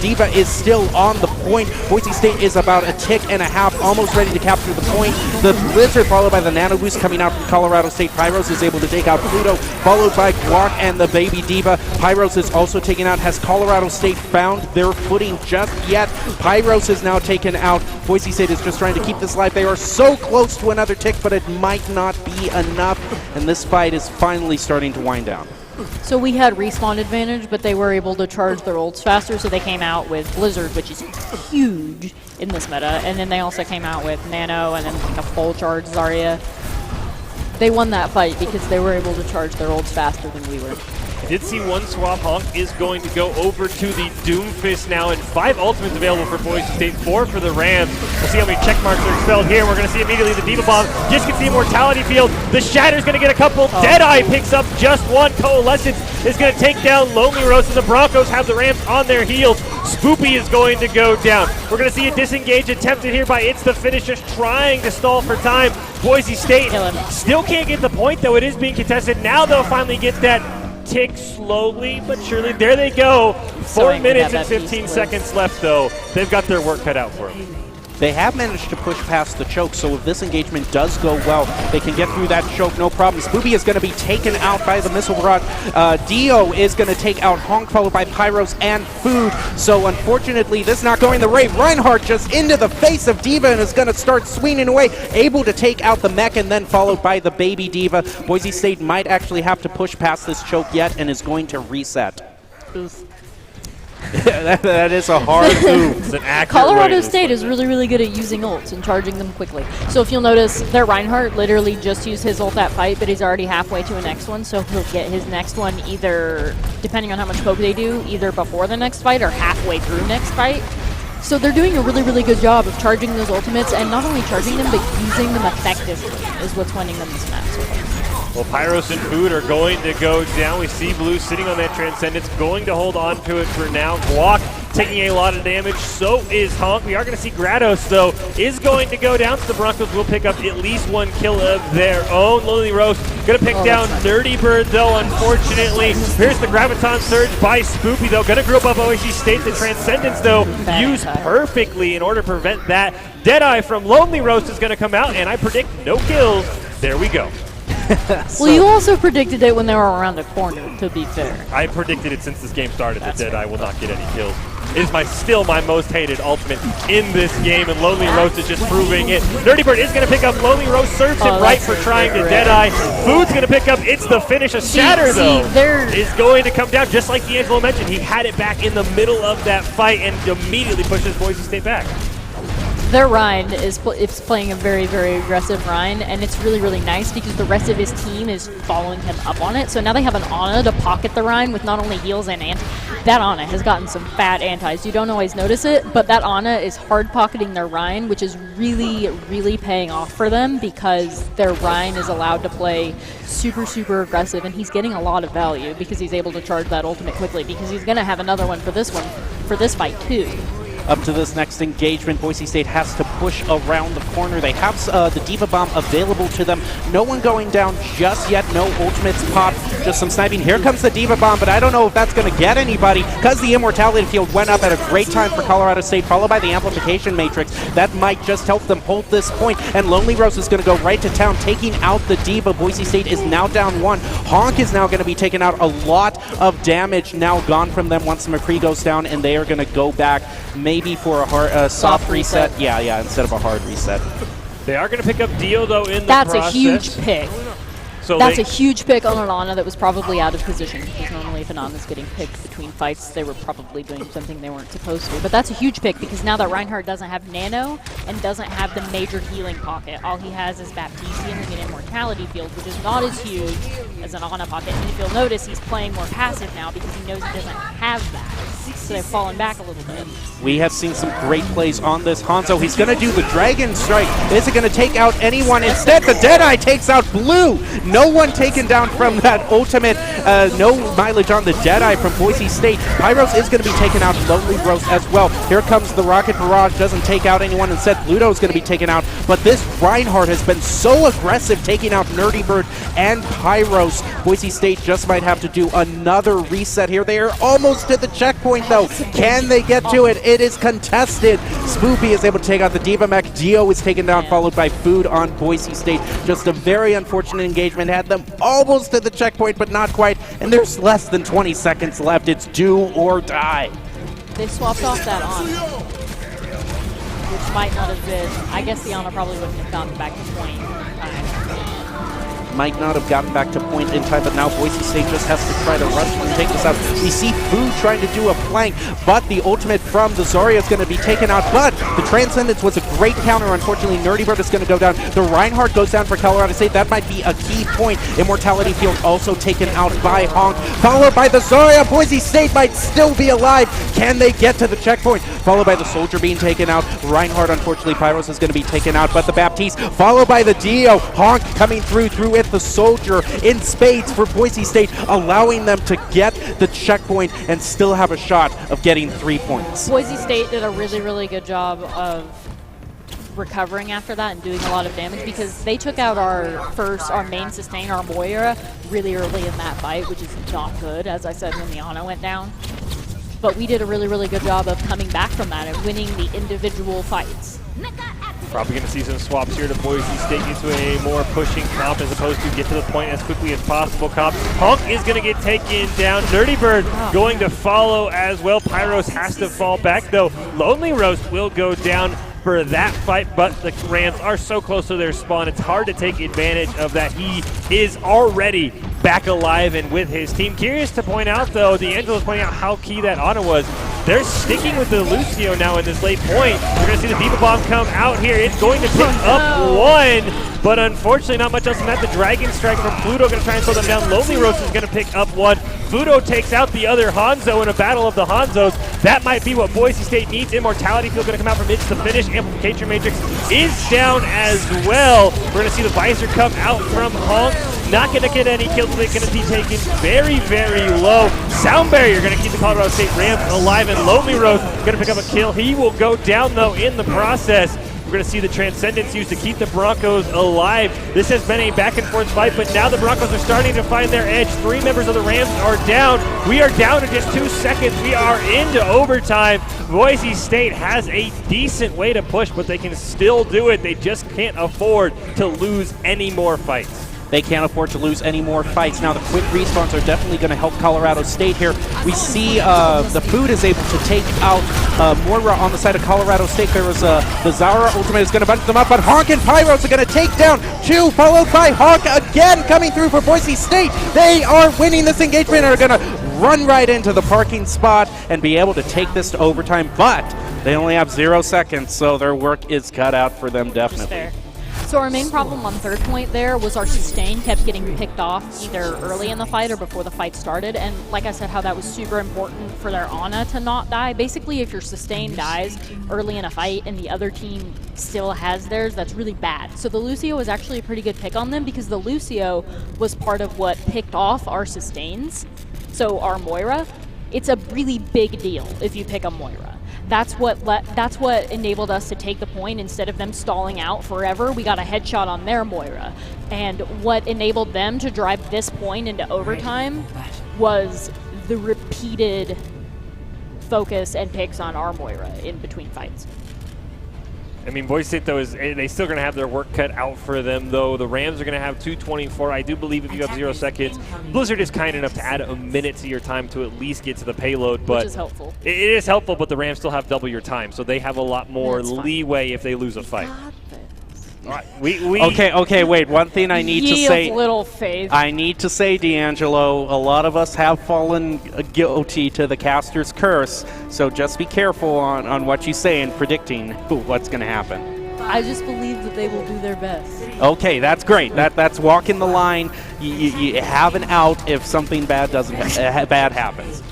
Diva is still on the point. Boise State is about a tick and a half, almost ready to capture the point. The Blizzard followed by the Nano Boost coming out from Colorado State. Pyros is able to take out Pluto, followed by Guac and the Baby Diva. Pyros is also taken out. Has Colorado State found their footing just yet? Pyros is now taken out. Boise State is just trying to keep this alive. They are so close to another tick, but it might not be enough. And this fight is finally starting to wind down. So we had respawn advantage, but they were able to charge their ults faster, so they came out with Blizzard, which is huge in this meta, and then they also came out with Nano and then like a full charge Zarya. They won that fight because they were able to charge their ults faster than we were. I did see one swap. Honk is going to go over to the Doomfist now, and 5 ultimates available for Boise State, 4 for the Rams. We'll see how many check marks are expelled here. We're going to see immediately the Diva Bomb just gets the Immortality Field. The Shatter's going to get a couple. Deadeye picks up just one. Coalescence is going to take down Lonely Rose, and the Broncos have the Rams on their heels. Spoopy is going to go down. We're going to see a disengage attempted here by It's the Finish, just trying to stall for time. Boise State still can't get the point, though it is being contested. Now they'll finally get that tick slowly but surely. There they go. 4 minutes and 15 seconds left, though. They've got their work cut out for them. They have managed to push past the choke, so if this engagement does go well, they can get through that choke, no problem. Spoopy is going to be taken out by the missile barrage. Dio is going to take out Honk, followed by Pyros and Food. So unfortunately, this is not going the way. Reinhardt just into the face of Diva and is going to start swinging away, able to take out the mech and then followed by the Baby Diva. Boise State might actually have to push past this choke yet and is going to reset. Oof. that is a hard move. It's an accurate Colorado State is really, really good at using ults and charging them quickly. So if you'll notice, their Reinhardt literally just used his ult that fight, but he's already halfway to a next one, so he'll get his next one either, depending on how much poke they do, either before the next fight or halfway through next fight. So they're doing a really, really good job of charging those ultimates, and not only charging them, but using them effectively is what's winning them this match so far. Well, Pyros and Food are going to go down. We see Blue sitting on that Transcendence, going to hold on to it for now. Guac taking a lot of damage. So is Honk. We are going to see Grados, though, is going to go down. So the Broncos will pick up at least 1 kill of their own. Lonely Rose going to pick down Nerdy Bird, though, unfortunately. Here's the Graviton Surge by Spoopy, though. Going to group up Boise State. The Transcendence, though, used perfectly in order to prevent that. Deadeye from Lonely Rose is going to come out, and I predict no kills. There we go. Well, you also predicted it when they were around the corner, to be fair. I predicted it since this game started that Deadeye will not get any kills. It is still my most hated ultimate in this game, and Lonely Rose is just proving it. Nerdy Bird is going to pick up Lonely Rose, serves him right for trying to Deadeye. Food's going to pick up It's the Finish. A Shatter, though, is going to come down, just like D'Angelo mentioned. He had it back in the middle of that fight and immediately pushes Boise State back. Their Rhine is playing a very, very aggressive Rhine, and it's really, really nice because the rest of his team is following him up on it. So now they have an Ana to pocket the Rhine with not only heals and anti. That Ana has gotten some fat antis. You don't always notice it, but that Ana is hard pocketing their Rhine, which is really, really paying off for them because their Rhine is allowed to play super, super aggressive, and he's getting a lot of value because he's able to charge that ultimate quickly because he's going to have another one for this fight too. Up to this next engagement, Boise State has to push around the corner. They have the Diva Bomb available to them. No one going down just yet. No ultimates popped. Just some sniping. Here comes the Diva Bomb, but I don't know if that's going to get anybody because the Immortality Field went up at a great time for Colorado State, followed by the Amplification Matrix. That might just help them hold this point, and Lonely Rose is going to go right to town, taking out the Diva. Boise State is now down 1. Honk is now going to be taking out a lot of damage now gone from them once McCree goes down, and they are going to go back maybe for a soft reset. Yeah, instead of a hard reset. They are going to pick up Dio, though, in the That's process. a huge pick. So That's a huge pick on an Ana that was probably out of position, because normally if an Ana's getting picked between fights, they were probably doing something they weren't supposed to. But that's a huge pick, because now that Reinhardt doesn't have Nano and doesn't have the major healing pocket, all he has is Baptiste and an Immortality Field, which is not as huge as an Ana pocket. And if you'll notice, he's playing more passive now because he knows he doesn't have that. So they've fallen back a little bit. We have seen some great plays on this Hanzo. He's going to do the Dragon Strike. Is it going to take out anyone? Instead, the Deadeye takes out Blue. No one taken down from that ultimate. No mileage on the Deadeye from Boise State. Pyros is going to be taken out. Lonely Rose as well. Here comes the Rocket Barrage. Doesn't take out anyone. Instead, Ludo is going to be taken out. But this Reinhardt has been so aggressive, taking out Nerdy Bird and Pyros. Boise State just might have to do another reset here. They are almost at the checkpoint, though. Can they get to it? It is contested. Spoopy is able to take out the Diva Mech. Dio is taken down, followed by Food on Boise State. Just a very unfortunate engagement. Had them almost at the checkpoint, but not quite. And there's less than 20 seconds left. It's do or die. They swapped off that Ana, which might not have been. I guess the Ana probably wouldn't have gotten back to point in time. Might not have gotten back to point in time, but now Boise State just has to try to rush and take this out. We see Food trying to do a flank, but the ultimate from the Zarya is going to be taken out. But the Transcendence was a great counter. Unfortunately, Nerdy Bird is going to go down. The Reinhardt goes down for Colorado State. That might be a key point. Immortality Field also taken out by Honk, followed by the Zarya. Boise State might still be alive. Can they get to the checkpoint? Followed by the Soldier being taken out. Reinhardt, unfortunately, Pyros is going to be taken out, but the Baptiste, followed by the Dio. Honk coming through it. The Soldier in spades for Boise State, allowing them to get the checkpoint and still have a shot of getting 3 points. Boise State did a really, really good job of recovering after that and doing a lot of damage, because they took out our main sustain, our Moira, really early in that fight, which is not good, as I said, when the Ana went down. But we did a really, really good job of coming back from that and winning the individual fights. Probably going to see some swaps here to Boise State into a more pushing comp as opposed to get to the point as quickly as possible comp. Honk is going to get taken down. Nerdy Bird going to follow as well. Pyros has to fall back, though. Lonely Rose will go down for that fight, but the Rams are so close to their spawn, it's hard to take advantage of that. He is already back alive and with his team. Curious to point out, though, D'Angelo's pointing out how key that Ana was. They're sticking with the Lucio now in this late point. We're going to see the Diva Bomb come out here. It's going to pick up one, but unfortunately not much else than that. The Dragon Strike from Pluto going to try and slow them down. Lonely Rose is going to pick up one. Pluto takes out the other Hanzo in a battle of the Hanzos. That might be what Boise State needs. Immortality Field going to come out from mid to finish. Amplification Matrix is down as well. We're going to see the Visor come out from Honk. Not going to get any kills. They're going to be taken very, very low. Sound Barrier going to keep the Colorado State Rams alive, and Lonely Rose going to pick up a kill. He will go down, though, in the process. We're going to see the Transcendence used to keep the Broncos alive. This has been a back-and-forth fight, but now the Broncos are starting to find their edge. 3 members of the Rams are down. We are down to just 2 seconds. We are into overtime. Boise State has a decent way to push, but they can still do it. They just can't afford to lose any more fights. They can't afford to lose any more fights. Now, the quick respawns are definitely going to help Colorado State here. We see the Food is able to take out Moira on the side of Colorado State. There was the Zara ultimate is going to bunch them up, but Honk and Pyros are going to take down 2, followed by Honk again coming through for Boise State. They are winning this engagement and are going to run right into the parking spot and be able to take this to overtime, but they only have 0 seconds, so their work is cut out for them definitely. So our main problem on third point there was our sustain kept getting picked off either early in the fight or before the fight started. And like I said, how that was super important for their Ana to not die. Basically, if your sustain dies early in a fight and the other team still has theirs, that's really bad. So the Lucio was actually a pretty good pick on them, because the Lucio was part of what picked off our sustains. So our Moira, it's a really big deal if you pick a Moira. That's what enabled us to take the point instead of them stalling out forever. We got a headshot on their Moira. And what enabled them to drive this point into overtime was the repeated focus and picks on our Moira in between fights. I mean, Boise State, though, they still going to have their work cut out for them, though. The Rams are going to have 2:24. I do believe if you have 0 seconds, Blizzard is kind enough to add a minute to your time to at least get to the payload. But which is helpful. It is helpful, but the Rams still have double your time, so they have a lot more leeway if they lose a fight. All right, Okay, wait. One thing I need to say. Little faith. I need to say, D'Angelo, a lot of us have fallen guilty to the caster's curse, so just be careful on what you say and predicting what's going to happen. I just believe that they will do their best. Okay, that's great. That's walking the line. You have an out if something bad bad happens.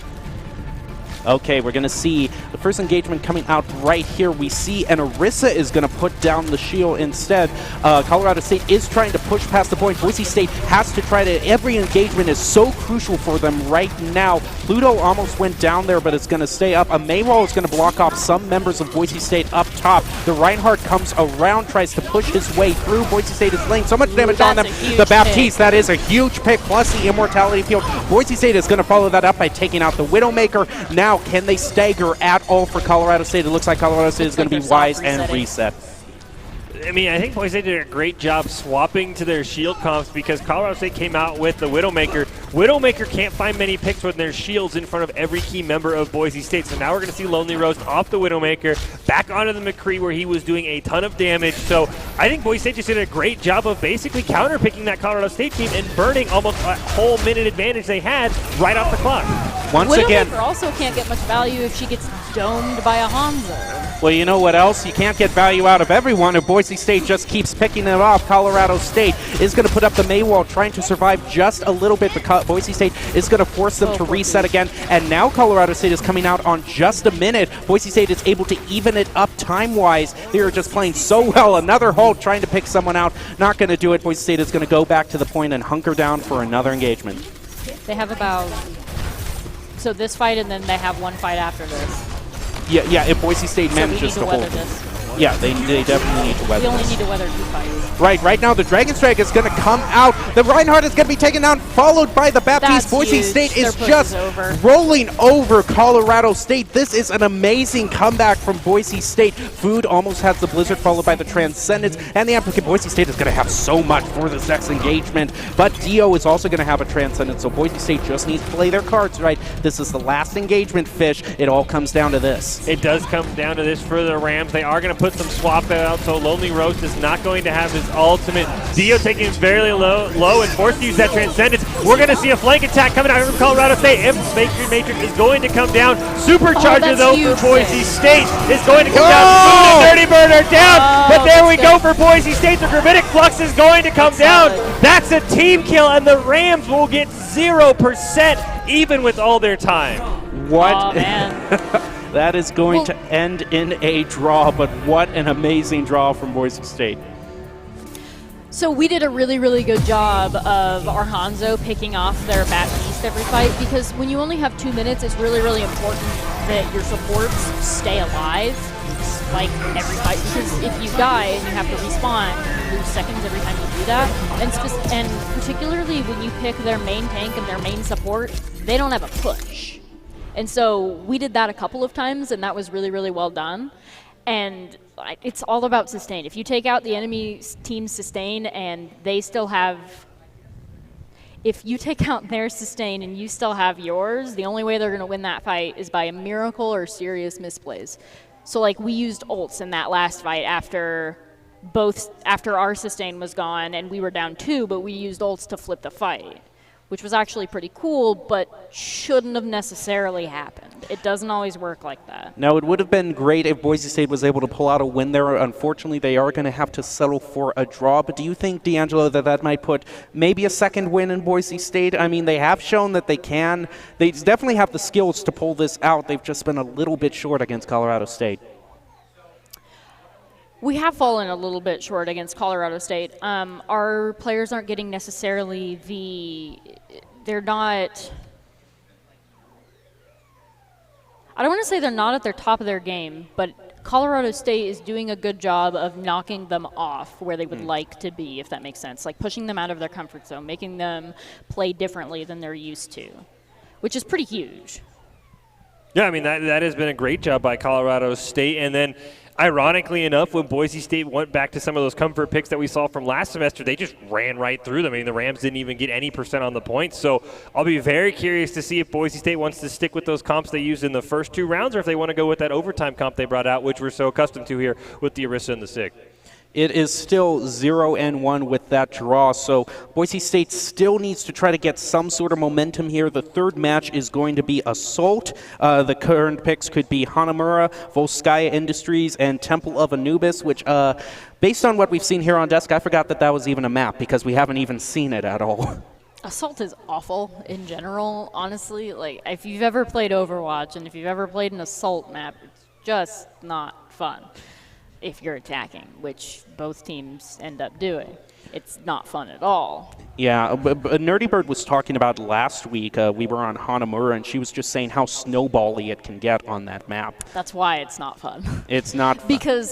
Okay, we're going to see the first engagement coming out right here. We see and Orisa is going to put down the shield instead. Colorado State is trying to push past the point. Boise State has to try to. Every engagement is so crucial for them right now. Pluto almost went down there, but it's going to stay up. A Maywall is going to block off some members of Boise State up top. The Reinhardt comes around, tries to push his way through. Boise State is laying so much damage on them. The Baptiste, that is a huge pick, plus the Immortality Field. Boise State is going to follow that up by taking out the Widowmaker. Now, can they stagger at all for Colorado State? It looks like Colorado State is going to be wise and reset. I mean, I think Boise State did a great job swapping to their shield comps because Colorado State came out with the Widowmaker. Widowmaker can't find many picks with their shields in front of every key member of Boise State. So now we're going to see Lonely Roast off the Widowmaker, back onto the McCree where he was doing a ton of damage. So I think Boise State just did a great job of basically counterpicking that Colorado State team and burning almost a whole minute advantage they had right off the clock. Once again, Widowmaker also can't get much value if she gets domed by a Hanzo. Well, you know what else? You can't get value out of everyone if Boise State just keeps picking it off. Colorado State is going to put up the Maywall, trying to survive just a little bit. But Boise State is going to force them to reset again. And now Colorado State is coming out on just a minute. Boise State is able to even it up time-wise. They are just playing so well. Another Hulk trying to pick someone out. Not going to do it. Boise State is going to go back to the point and hunker down for another engagement. They have about... So this fight, and then they have one fight after this. Yeah, if Boise State manages to hold this. Yeah, they definitely need to weather We only this. need to weather 2 fights. Right now the Dragon's Drag is going to come out. The Reinhardt is going to be taken down, followed by the Baptiste. That's Boise huge. State is Their push just is over. rolling over Colorado State. This is an amazing comeback from Boise State. Food almost has the Blizzard, followed by the Transcendence, and the Applicant. Boise State is going to have so much for this next engagement, but Dio is also going to have a Transcendence, so Boise State just needs to play their cards right. This is the last engagement, Fish. It all comes down to this. It does come down to this for the Rams. They are going to put some swap out, so Lonely Roast is not going to have his ultimate. Dio taking it very low and forced to use that Transcendence. We're going to see a flank attack coming out from Colorado State. Matrix is going to come down. Supercharger, though, for Boise State is going to come down. Dirty Bird are down, but there we go for Boise State. The Gravitic Flux is going to come down. That's a team kill, and the Rams will get 0% even with all their time. What? Oh, man. That is going to end in a draw, but what an amazing draw from Boise State. So we did a really, really good job of our Hanzo picking off their Baptiste every fight, because when you only have 2 minutes, it's really, really important that your supports stay alive, like every fight, because if you die and you have to respawn, you lose seconds every time you do that. And particularly when you pick their main tank and their main support, they don't have a push. And so we did that a couple of times, and that was really, really well done. And it's all about sustain. If you take out the enemy team's sustain and they still have... If you take out their sustain and you still have yours, the only way they're going to win that fight is by a miracle or serious misplays. So, like, we used ults in that last fight after our sustain was gone, and we were down 2, but we used ults to flip the fight, which was actually pretty cool, but shouldn't have necessarily happened. It doesn't always work like that. Now, it would have been great if Boise State was able to pull out a win there. Unfortunately, they are going to have to settle for a draw. But do you think, D'Angelo, that might put maybe a second win in Boise State? I mean, they have shown that they can. They definitely have the skills to pull this out. They've just been a little bit short against Colorado State. We have fallen a little bit short against Colorado State. Our players aren't getting necessarily they're not... I don't want to say they're not at their top of their game, but Colorado State is doing a good job of knocking them off where they would like to be, if that makes sense. Like pushing them out of their comfort zone, making them play differently than they're used to, which is pretty huge. Yeah, I mean, that has been a great job by Colorado State. And then, ironically enough, when Boise State went back to some of those comfort picks that we saw from last semester, they just ran right through them. I mean, the Rams didn't even get any percent on the points. So I'll be very curious to see if Boise State wants to stick with those comps they used in the first 2 rounds, or if they want to go with that overtime comp they brought out, which we're so accustomed to here with the Arissa and the SIG. It is still 0-1 with that draw, so Boise State still needs to try to get some sort of momentum here. The third match is going to be Assault. The current picks could be Hanamura, Volskaya Industries, and Temple of Anubis, which, based on what we've seen here on desk, I forgot that was even a map because we haven't even seen it at all. Assault is awful in general, honestly. Like, if you've ever played Overwatch and if you've ever played an Assault map, it's just not fun. If you're attacking, which both teams end up doing. It's not fun at all. Yeah, but Nerdy Bird was talking about last week. We were on Hanamura, and she was just saying how snowbally it can get on that map. That's why it's not fun. It's not fun. Because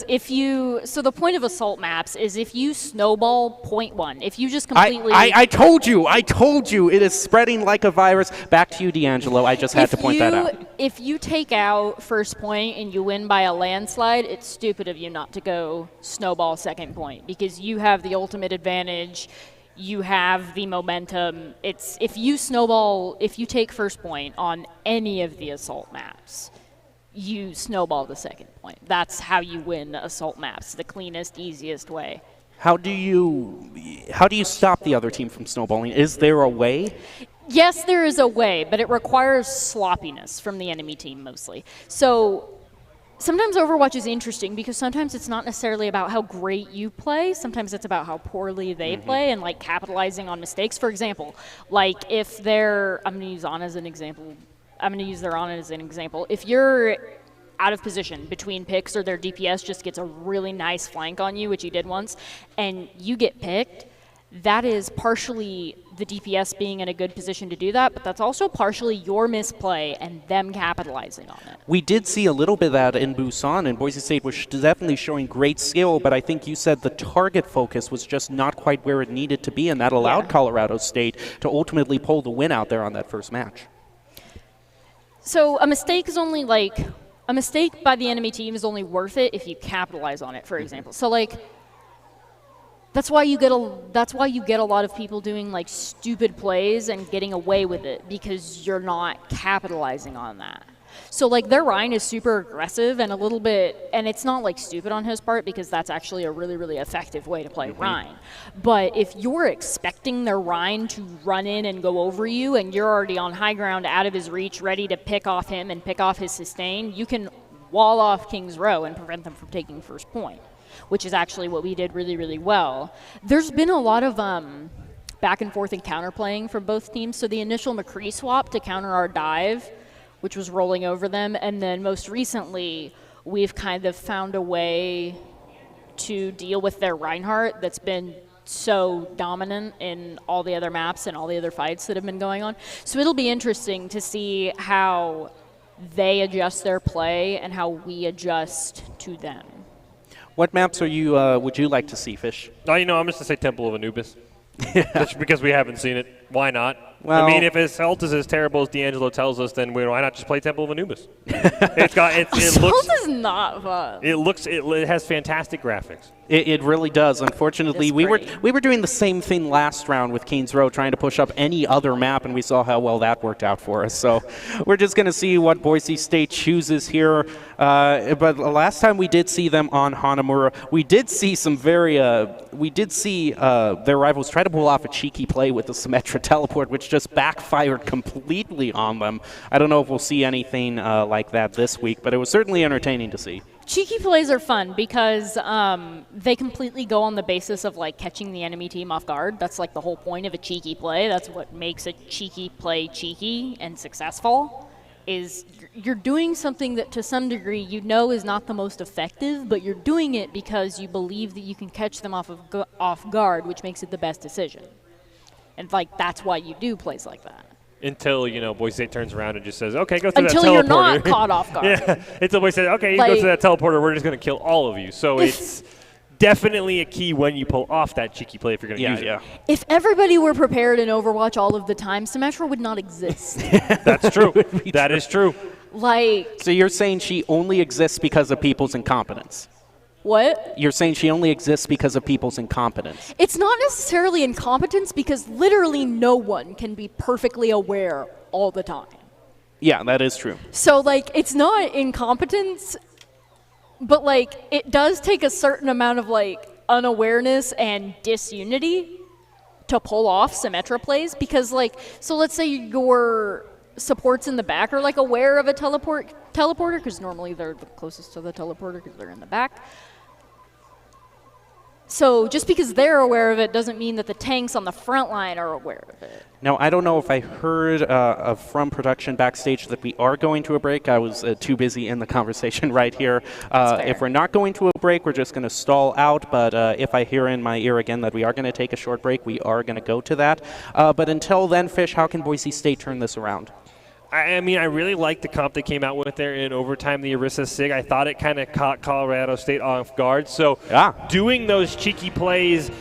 so the point of Assault maps is if you snowball 0.1, if you just completely... I told you, it is spreading like a virus. Back to you, D'Angelo. I just had to point that out. If you take out first point and you win by a landslide, it's stupid of you not to go snowball second point because you have the ultimate advantage. You have the momentum. It's if you take first point on any of the Assault maps, you snowball the second point. That's how you win Assault maps, the cleanest, easiest way. How do you stop the other team from snowballing? Is there a way? Yes, there is a way, but it requires sloppiness from the enemy team mostly. So sometimes Overwatch is interesting because sometimes it's not necessarily about how great you play. Sometimes it's about how poorly they play and, like, capitalizing on mistakes. For example, like if they're – I'm going to use their Ana as an example. If you're out of position between picks or their DPS just gets a really nice flank on you, which he did once, and you get picked, that is partially the DPS being in a good position to do that, but that's also partially your misplay and them capitalizing on it. We did see a little bit of that in Busan, and Boise State was definitely showing great skill, but I think you said the target focus was just not quite where it needed to be, and that allowed Colorado State to ultimately pull the win out there on that first match. So a mistake by the enemy team is only worth it if you capitalize on it, for example. So, like, That's why you get a lot of people doing, like, stupid plays and getting away with it because you're not capitalizing on that. So, like, their Rhine is super aggressive and a little bit, and it's not, like, stupid on his part because that's actually a really, really effective way to play Rhine. But if you're expecting their Rhine to run in and go over you and you're already on high ground out of his reach, ready to pick off him and pick off his sustain, you can wall off King's Row and prevent them from taking first point, which is actually what we did really, really well. There's been a lot of back and forth and counterplaying from both teams. So the initial McCree swap to counter our dive, which was rolling over them, and then most recently we've kind of found a way to deal with their Reinhardt that's been so dominant in all the other maps and all the other fights that have been going on. So it'll be interesting to see how they adjust their play and how we adjust to them. What maps would you like to see, Fish? I'm just going to say Temple of Anubis. Just because we haven't seen it. Why not? Well, I mean, if his health is as terrible as D'Angelo tells us, then why not just play Temple of Anubis? It is not fun. It has fantastic graphics. It really does. Unfortunately, we were doing the same thing last round with Kings Row, trying to push up any other map, and we saw how well that worked out for us. So we're just going to see what Boise State chooses here. But last time we did see them on Hanamura, we did see their rivals try to pull off a cheeky play with the Symmetra teleport, which just backfired completely on them. I don't know if we'll see anything like that this week, but it was certainly entertaining to see. Cheeky plays are fun because they completely go on the basis of, like, catching the enemy team off guard. That's, like, the whole point of a cheeky play. That's what makes a cheeky play cheeky and successful, is you're doing something that to some degree you know is not the most effective, but you're doing it because you believe that you can catch them off guard, which makes it the best decision. And, like, that's why you do plays like that. Until, Boise State turns around and just says, okay, go through that teleporter. Until you're not caught off guard. Yeah, until Boise State says, okay, you go through that teleporter, we're just going to kill all of you. So it's definitely a key when you pull off that cheeky play if you're going to use it. If everybody were prepared in Overwatch all of the time, Symmetra would not exist. That's true. That is true. So you're saying she only exists because of people's incompetence? What? You're saying she only exists because of people's incompetence? It's not necessarily incompetence because literally no one can be perfectly aware all the time. Yeah, that is true. So, it's not incompetence, but, it does take a certain amount of, unawareness and disunity to pull off Symmetra plays because, so let's say your supports in the back are, aware of a teleporter because normally they're the closest to the teleporter because they're in the back. So just because they're aware of it doesn't mean that the tanks on the front line are aware of it. Now, I don't know if I heard from production backstage that we are going to a break. I was too busy in the conversation right here. If we're not going to a break, we're just going to stall out. But if I hear in my ear again that we are going to take a short break, we are going to go to that. But until then, Fish, how can Boise State turn this around? I mean, I really liked the comp they came out with there in overtime, the Orisa Sig. I thought it kind of caught Colorado State off guard. So doing those cheeky plays,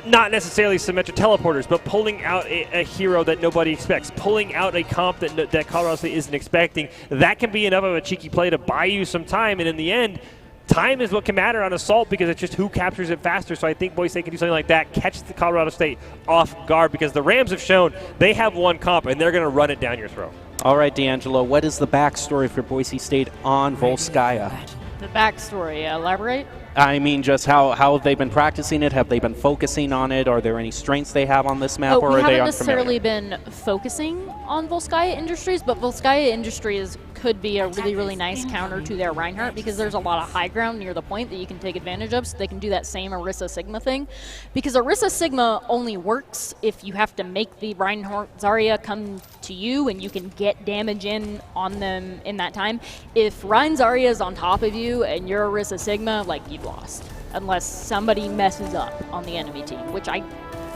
not necessarily Symmetra teleporters, but pulling out a hero that nobody expects, pulling out a comp that Colorado State isn't expecting, that can be enough of a cheeky play to buy you some time. And in the end, time is what can matter on Assault because it's just who captures it faster. So I think Boise State can do something like that, catch the Colorado State off guard because the Rams have shown they have one comp and they're going to run it down your throat. All right, D'Angelo, what is the backstory for Boise State on Volskaya? The backstory, elaborate? I mean, just how have they been practicing it? Have they been focusing on it? Are there any strengths they have on this map, or are they unfamiliar? We haven't necessarily been focusing on Volskaya Industries, but Volskaya Industries could be a really, really nice counter to their Reinhardt because there's a lot of high ground near the point that you can take advantage of, so they can do that same Orisa Sigma thing. Because Orisa Sigma only works if you have to make the Reinhardt Zarya come to you and you can get damage in on them in that time. If Rein Zarya is on top of you and you're Orisa Sigma, you've lost. Unless somebody messes up on the enemy team, which I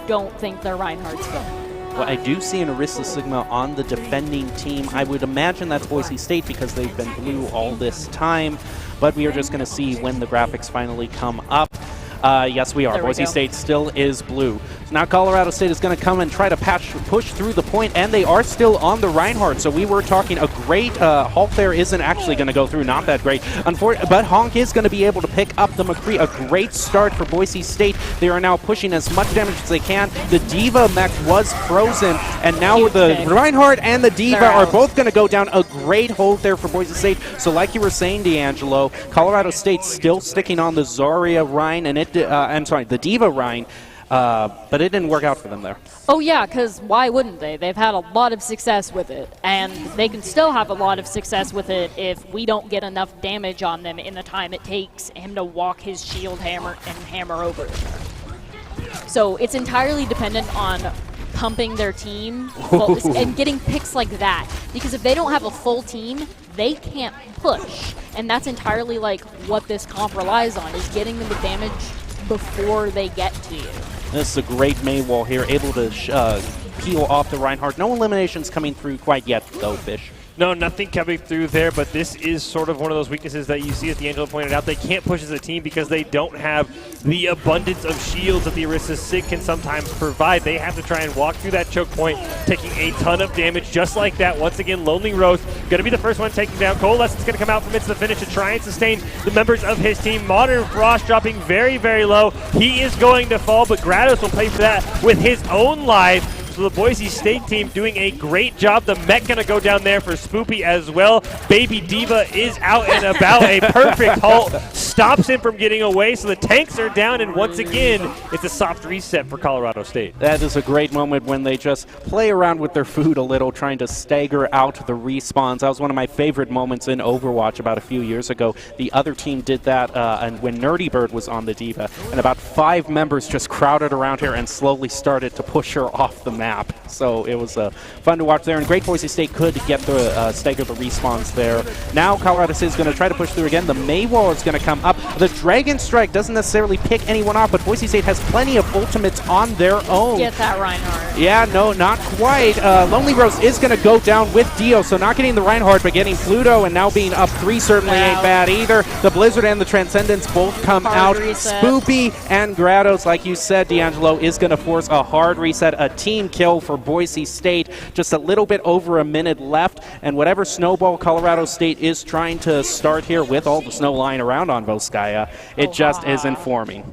don't think their Reinhardt's going. Well, I do see an Orisa Sigma on the defending team. I would imagine that's Boise State because they've been blue all this time, but we are just going to see when the graphics finally come up. Yes, we are. Boise State still is blue. So now Colorado State is going to come and try to push through the point, and they are still on the Reinhardt. So we were talking a great Hulk there isn't actually going to go through. Not that great. But Honk is going to be able to pick up the McCree. A great start for Boise State. They are now pushing as much damage as they can. The Diva mech was frozen, and now the Reinhardt and the Diva are both going to go down. A great hold there for Boise State. So like you were saying, D'Angelo, Colorado State still sticking on the Zarya Rein, and the Diva Rein, but it didn't work out for them there. Oh yeah, because why wouldn't they? They've had a lot of success with it, and they can still have a lot of success with it if we don't get enough damage on them in the time it takes him to walk his shield hammer over it. So it's entirely dependent on pumping their team and getting picks like that, because if they don't have a full team, they can't push, and that's entirely what this comp relies on, is getting them the damage before they get to you. This is a great May wall here, able to peel off the Reinhardt. No eliminations coming through quite yet, though, Fish. No, nothing coming through there, but this is sort of one of those weaknesses that you see, as D'Angelo pointed out. They can't push as a team because they don't have the abundance of shields that the Orisa Sig can sometimes provide. They have to try and walk through that choke point, taking a ton of damage just like that. Once again, Lonely Rose going to be the first one taking down. Coalescence going to come out from the finish to try and sustain the members of his team. Modern Frost dropping very, very low. He is going to fall, but Grados will pay for that with his own life. So the Boise State team doing a great job. The mech going to go down there for Spoopy as well. Baby Diva is out and about. A perfect halt stops him from getting away. So the tanks are down, and once again, it's a soft reset for Colorado State. That is a great moment when they just play around with their food a little, trying to stagger out the respawns. That was one of my favorite moments in Overwatch about a few years ago. The other team did that and when Nerdy Bird was on the Diva, and about 5 members just crowded around her and slowly started to push her off the map. map. So it was fun to watch there, and great Boise State could get the stagger the respawns there. Now Colorado State is going to try to push through again. The Maywall is going to come up. The Dragon Strike doesn't necessarily pick anyone off, but Boise State has plenty of ultimates on their own. Get that Reinhardt. Yeah, no, not quite. Lonely Rose is going to go down with Dio, so not getting the Reinhardt, but getting Pluto, and now being up 3 certainly ain't bad either. The Blizzard and the Transcendence both come out. Reset. Spoopy and Grados, like you said, D'Angelo, is going to force a hard reset, a team kill for Boise State. Just a little bit over a minute left, and whatever snowball Colorado State is trying to start here with all the snow lying around on Volskaya, it just isn't forming.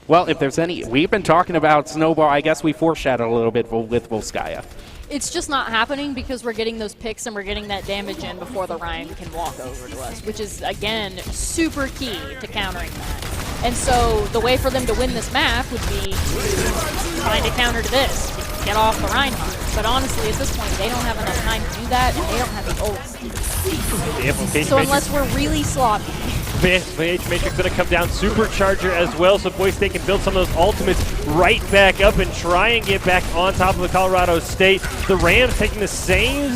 Well, if there's any, we've been talking about snowball. I guess we foreshadowed a little bit with Volskaya. It's just not happening because we're getting those picks and we're getting that damage in before the Ryan can walk over to us, which is, again, super key to countering that. And so the way for them to win this map would be trying to counter to this, to get off the Reinhardt. But honestly, at this point, they don't have enough time to do that, and they don't have the ults. So unless we're really sloppy. Matrix going to come down, Supercharger as well, so Boise State can build some of those ultimates right back up and try and get back on top of the Colorado State. The Rams taking the same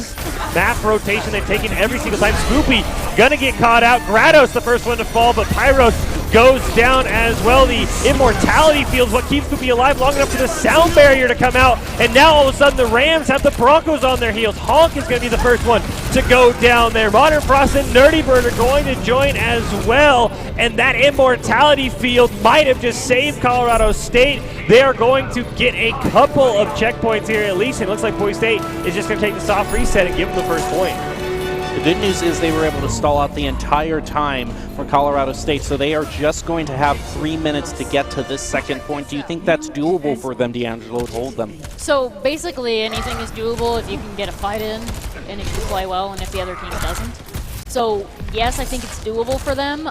map rotation they've taken every single time. Spoopy going to get caught out. Grados the first one to fall, but Pyros goes down as well. The Immortality Field is what keeps Spoopy alive long enough for the sound barrier to come out, and now all of a sudden the Rams have the Broncos on their heels. Honk is going to be the first one to go down there. Modern Frost and Nerdy Bird are going to join as well, and that Immortality Field might have just saved Colorado State. They are going to get a couple of checkpoints here at least. It looks like Boise State is just going to take the soft reset and give them the first point. The good news is they were able to stall out the entire time for Colorado State, so they are just going to have 3 minutes to get to this second point. Do you think that's doable for them, D'Angelo, to hold them? So basically anything is doable if you can get a fight in and if you play well and if the other team doesn't. So yes, I think it's doable for them.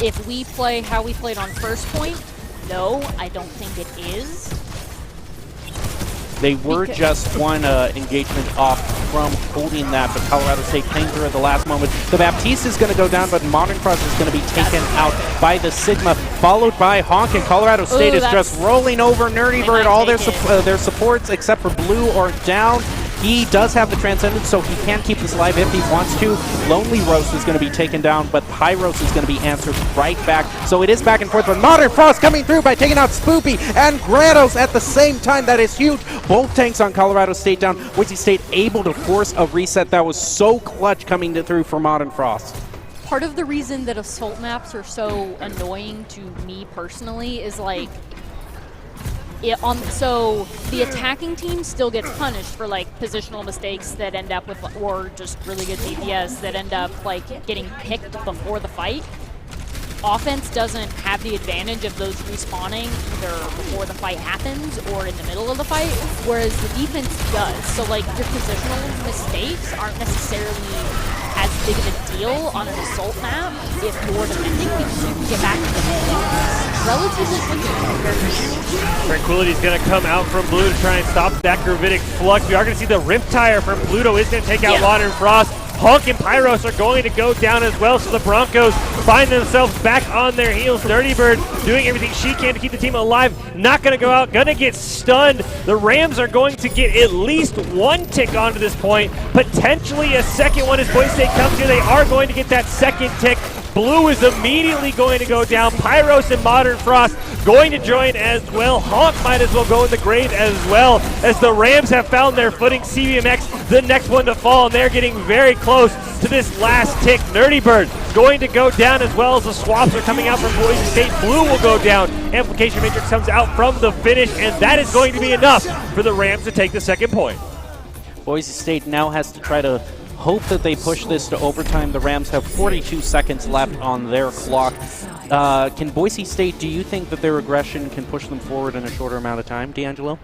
If we play how we played on first point, no, I don't think it is. They were just one engagement off from holding that, but Colorado State came through at the last moment. The Baptiste is going to go down, but Modern Cross is going to be taken out by the Sigma, followed by Honk, and Colorado State is just rolling over Nerdy Bird. All their supports except for Blue are down. He does have the Transcendence, so he can keep this alive if he wants to. Lonely Roast is going to be taken down, but Pyros is going to be answered right back. So it is back and forth, but Modern Frost coming through by taking out Spoopy and Grados at the same time. That is huge. Both tanks on Colorado State down. Boise State able to force a reset that was so clutch coming through for Modern Frost. Part of the reason that assault maps are so annoying to me personally is like, so the attacking team still gets punished for like positional mistakes that end up with, or just really good DPS that end up like getting picked before the fight. Offense doesn't have the advantage of those respawning either before the fight happens or in the middle of the fight, whereas the defense does. So like your positional mistakes aren't necessarily as big of a deal on an assault map if you're defending, because you can get back to the defense relatively quickly. Tranquility's going to come out from Blue to try and stop that Gravitic Flux. We are going to see the Riptire from Pluto is going to take out Modern Frost. Honk and Pyros are going to go down as well, so the Broncos find themselves back on their heels. Dirty Bird doing everything she can to keep the team alive. Not going to go out, going to get stunned. The Rams are going to get at least one tick onto this point, potentially a second one as Boise State comes here. They are going to get that second tick. Blue is immediately going to go down. Pyros and Modern Frost going to join as well. Honk might as well go in the grave as well, as the Rams have found their footing. CBMX, the next one to fall, and they're getting very close to this last tick. Nerdy Bird going to go down as well as the swaps are coming out from Boise State. Blue will go down. Amplification Matrix comes out from the finish, and that is going to be enough for the Rams to take the second point. Boise State now has to try to hope that they push this to overtime. The Rams have 42 seconds left on their clock. Can Boise State, do you think that their aggression can push them forward in a shorter amount of time, D'Angelo?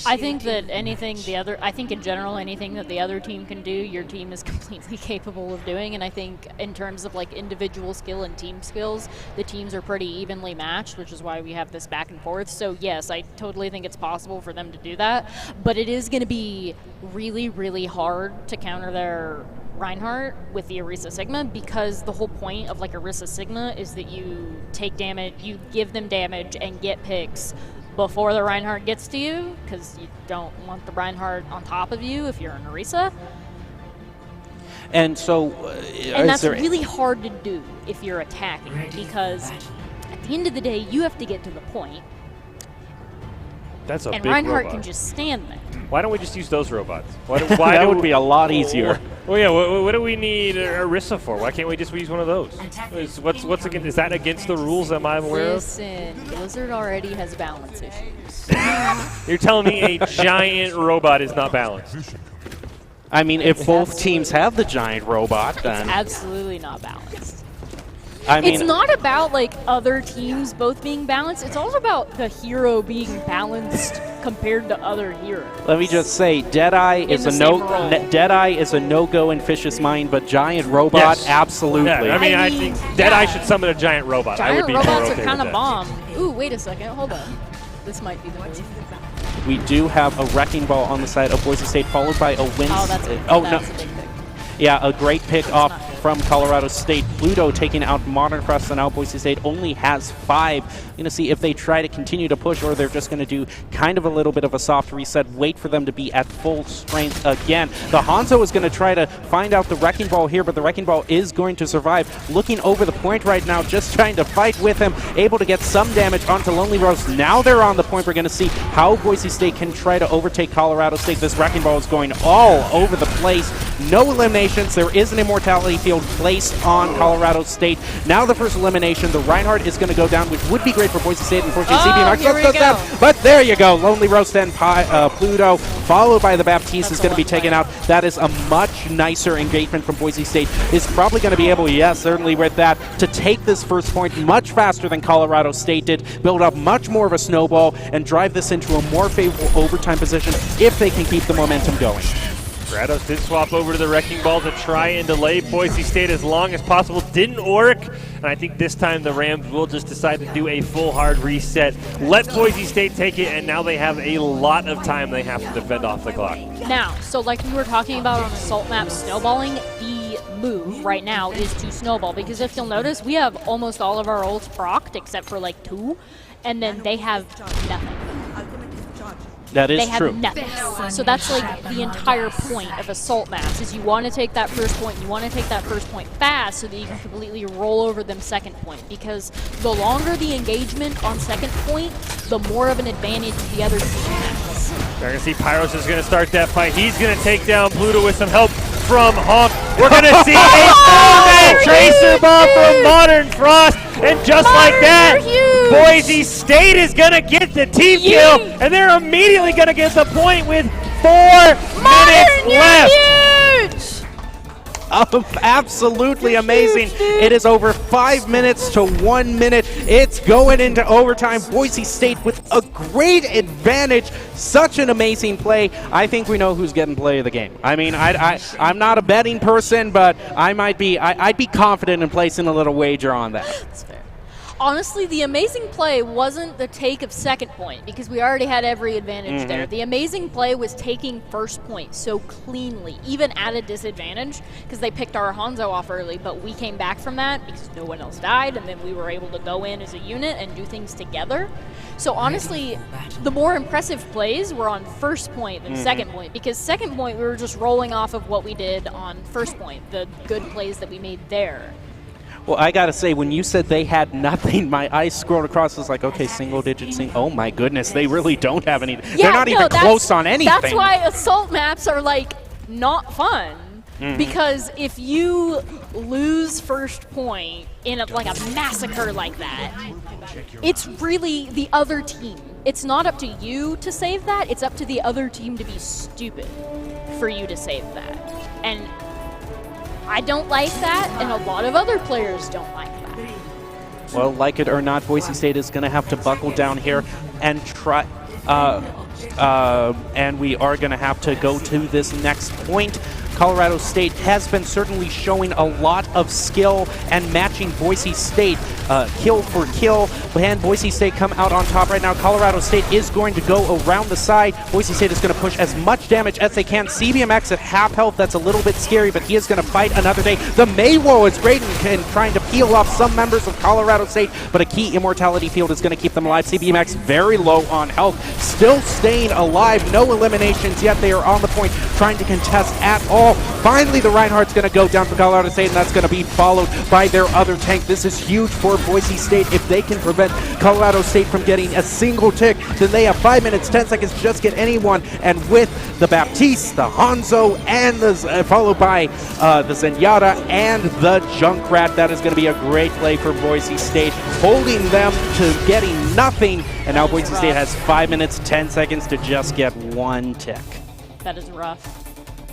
I think that I think in general, anything that the other team can do, your team is completely capable of doing. And I think in terms of like individual skill and team skills, the teams are pretty evenly matched, which is why we have this back and forth. So yes, I totally think it's possible for them to do that. But it is going to be really, really hard to counter their Reinhardt with the Orisa Sigma, because the whole point of like Orisa Sigma is that you take damage, you give them damage and get picks before the Reinhardt gets to you, because you don't want the Reinhardt on top of you if you're in Orisa. And so, and that's really hard to do if you're attacking, because at the end of the day, you have to get to the point. That's a and big Reinhardt robot. can just stand there. Why don't we just use those robots? Why that would be a lot easier. Well, yeah. What do we need Orisa for? Why can't we just use one of those? What's against? Is that against the rules that I'm aware of? Listen, Blizzard already has balance issues. You're telling me a giant robot is not balanced? I mean, if both teams have the giant robot, then It's absolutely not balanced. I mean, It's not about like other teams both being balanced. It's also about the hero being balanced compared to other heroes. let me just say, Deadeye is the a same role. Deadeye is a no-go in Fish's mind, but giant robot, Yes. absolutely. Yeah, I think Deadeye should summon a giant robot. I would Giant be more robots okay are kind with of that. bomb. Ooh, wait a second. Hold on. This might be the move. We do have a Wrecking Ball on the side of Boise State, followed by a win. Oh, that's a big pick. Yeah, a great pick off from Colorado State. Pluto taking out Modern Crest, and now Boise State only has 5. Going to see if they try to continue to push, or they're just going to do kind of a little bit of a soft reset, wait for them to be at full strength again. The Hanzo is going to try to find out the Wrecking Ball here, but the Wrecking Ball is going to survive. Looking over the point right now, just trying to fight with him, able to get some damage onto Lonely Rose. Now they're on the point. We're going to see how Boise State can try to overtake Colorado State. This Wrecking Ball is going all over the place. No eliminations. There is an immortality field placed on Colorado State. Now the first elimination. The Reinhardt is going to go down, which would be great for Boise State. Unfortunately, CBMX goes down. But there you go. Lonely Roast and Pluto, followed by the Baptiste, is going to be taken out. That is a much nicer engagement from Boise State. Is probably going to be able, yes, certainly with that, to take this first point much faster than Colorado State did, build up much more of a snowball, and drive this into a more favorable overtime position if they can keep the momentum going. Grados did swap over to the Wrecking Ball to try and delay Boise State as long as possible. Didn't work, and I think this time the Rams will just decide to do a full hard reset. Let Boise State take it, and now they have a lot of time they have to defend off the clock. Now, so like we were talking about on Assault Map snowballing, the move right now is to snowball, because if you'll notice, we have almost all of our ults procced except for like 2, and then they have nothing. That is they have true. nothing. So that's like the entire point of assault maps is you want to take that first point, you want to take that first point fast so that you can completely roll over them second point, because the longer the engagement on second point, the more of an advantage the other team has. We're going to see Pyros is going to start that fight. He's going to take down Pluto with some help from Honk. We're going to see a 4-man Tracer Bomb from Modern Frost. And just like that, Boise State is going to get the team kill. And they're immediately going to get the point with 4 minutes left. Absolutely amazing. It is over 5 minutes to 1 minute. It's going into overtime. Boise State with a great advantage. Such an amazing play. I think we know who's getting play of the game. I mean, I'm not a betting person, but I'd be confident in placing a little wager on that. That's fair. Honestly, the amazing play wasn't the take of second point, because we already had every advantage there. The amazing play was taking first point so cleanly, even at a disadvantage, because they picked our Hanzo off early, but we came back from that because no one else died, and then we were able to go in as a unit and do things together. So honestly, the more impressive plays were on first point than second point, because second point we were just rolling off of what we did on first point, the good plays that we made there. Well, I gotta say, when you said they had nothing, my eyes scrolled across. I was like, okay, single digit. Oh my goodness, they really don't have any. Yeah, they're not even close on anything. That's why assault maps are like not fun. Because if you lose first point in like a massacre like that, it's really the other team. It's not up to you to save that. It's up to the other team to be stupid for you to save that. And I don't like that, and a lot of other players don't like that. Well, like it or not, Boise State is going to have to buckle down here and try. And we are going to have to go to this next point. Colorado State has been certainly showing a lot of skill and matching Boise State kill for kill. And Boise State come out on top right now. Colorado State is going to go around the side. Boise State is going to push as much damage as they can. CBMX at half health. That's a little bit scary, but he is going to fight another day. The Maywo is great in trying to peel off some members of Colorado State, but a key immortality field is going to keep them alive. CBMX very low on health, still staying alive. No eliminations yet. They are on the point, trying to contest at all. Finally, the Reinhardt's going to go down for Colorado State, and that's going to be followed by their other tank. This is huge for Boise State. If they can prevent Colorado State from getting a single tick, then they have 5 minutes, 10 seconds to just get anyone. And with the Baptiste, the Hanzo, and the followed by the Zenyatta and the Junkrat, that is going to be a great play for Boise State, holding them to getting nothing. And now Boise State has 5 minutes, 10 seconds to just get one tick. That is rough.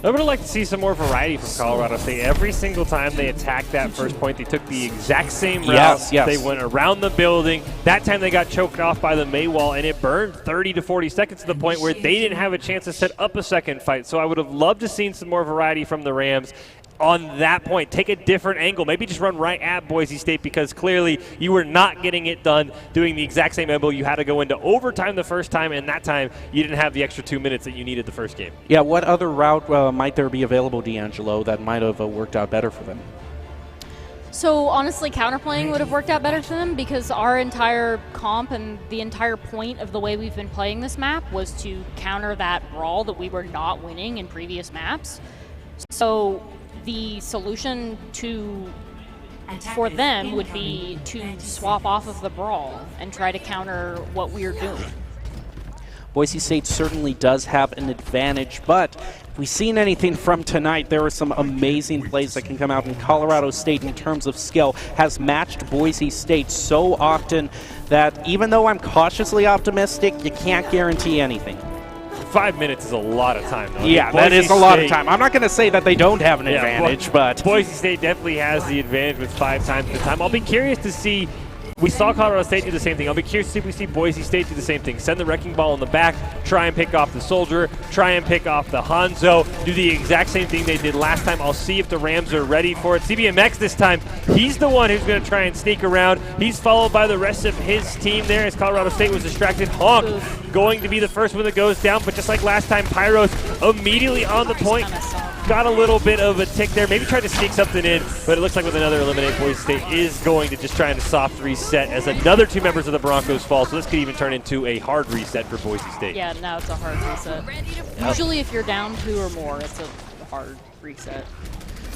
I would like to see some more variety from Colorado State. Every single time they attacked that first point, they took the exact same route. Yes. They went around the building. That time they got choked off by the May wall, and it burned 30 to 40 seconds to the point where they didn't have a chance to set up a second fight. So I would have loved to seen some more variety from the Rams on that point. Take a different angle. Maybe just run right at Boise State, because clearly you were not getting it done doing the exact same MO. You had to go into overtime the first time, and that time you didn't have the extra 2 minutes that you needed the first game. Yeah, what other route might there be available, D'Angelo, that might have worked out better for them? So honestly, counterplaying would have worked out better for them, because our entire comp and the entire point of the way we've been playing this map was to counter that brawl that we were not winning in previous maps. So the solution for them would be to swap off of the brawl and try to counter what we're doing. Boise State certainly does have an advantage, but if we've seen anything from tonight, there are some amazing plays that can come out, and Colorado State, in terms of skill, has matched Boise State so often that even though I'm cautiously optimistic, you can't guarantee anything. 5 minutes is a lot of time, though. Yeah, that is a lot of time. I'm not going to say that they don't have an advantage, but Boise State definitely has the advantage with 5 times the time. I'll be curious to see. We saw Colorado State do the same thing. I'll be curious to see if we see Boise State do the same thing. Send the wrecking ball in the back, try and pick off the Soldier, try and pick off the Hanzo, do the exact same thing they did last time. I'll see if the Rams are ready for it. CBMX this time, he's the one who's going to try and sneak around. He's followed by the rest of his team there as Colorado State was distracted. Honk going to be the first one that goes down, but just like last time, Pyros immediately on the point. Got a little bit of a tick there. Maybe tried to sneak something in, but it looks like with another eliminate, Boise State is going to just try and soft reset as another 2 members of the Broncos fall. So this could even turn into a hard reset for Boise State. Yeah, now it's a hard reset. Usually if you're down 2 or more, it's a hard reset.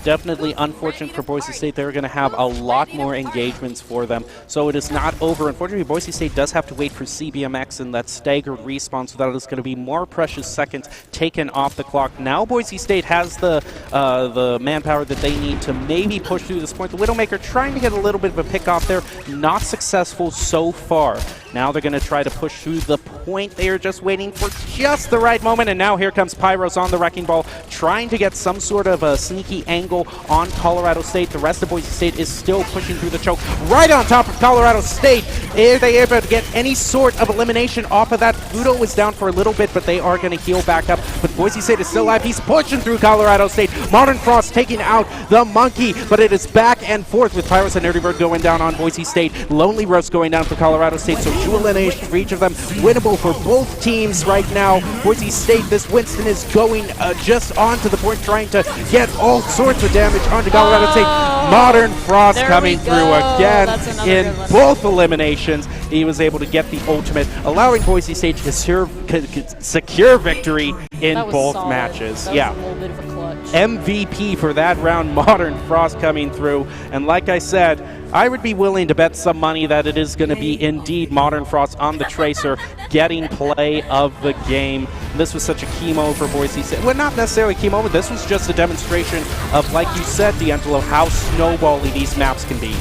Definitely unfortunate for Boise State. They're going to have a lot more engagements for them, so it is not over. Unfortunately, Boise State does have to wait for CBMX and that staggered respawn, so that is going to be more precious seconds taken off the clock. Now Boise State has the manpower that they need to maybe push through this point. The Widowmaker trying to get a little bit of a pick off there, not successful so far. Now they're going to try to push through the point. They are just waiting for just the right moment, and now here comes Pyros on the wrecking ball, trying to get some sort of a sneaky angle on Colorado State. The rest of Boise State is still pushing through the choke. Right on top of Colorado State. Are they able to get any sort of elimination off of that? Fudo is down for a little bit, but they are going to heal back up. But Boise State is still alive. He's pushing through Colorado State. Modern Frost taking out the Monkey, but it is back and forth with Pyros and Nerdy Bird going down on Boise State. Lonely Roast going down for Colorado State, so 2 eliminations for each of them. Winnable for both teams right now. Boise State, this Winston is going just onto the point, trying to get all sorts of damage onto Colorado State. Modern Frost coming through again in both eliminations. He was able to get the ultimate, allowing Boise State to secure victory in both matches. Yeah, a little bit of a clutch. MVP for that round, Modern Frost coming through. And like I said, I would be willing to bet some money that it is going to be indeed Modern Frost on the Tracer getting play of the game. This was such a key moment for Boise State. Well, not necessarily a key moment. This was just a demonstration of, like you said, D'Angelo, how snowbally these maps can be.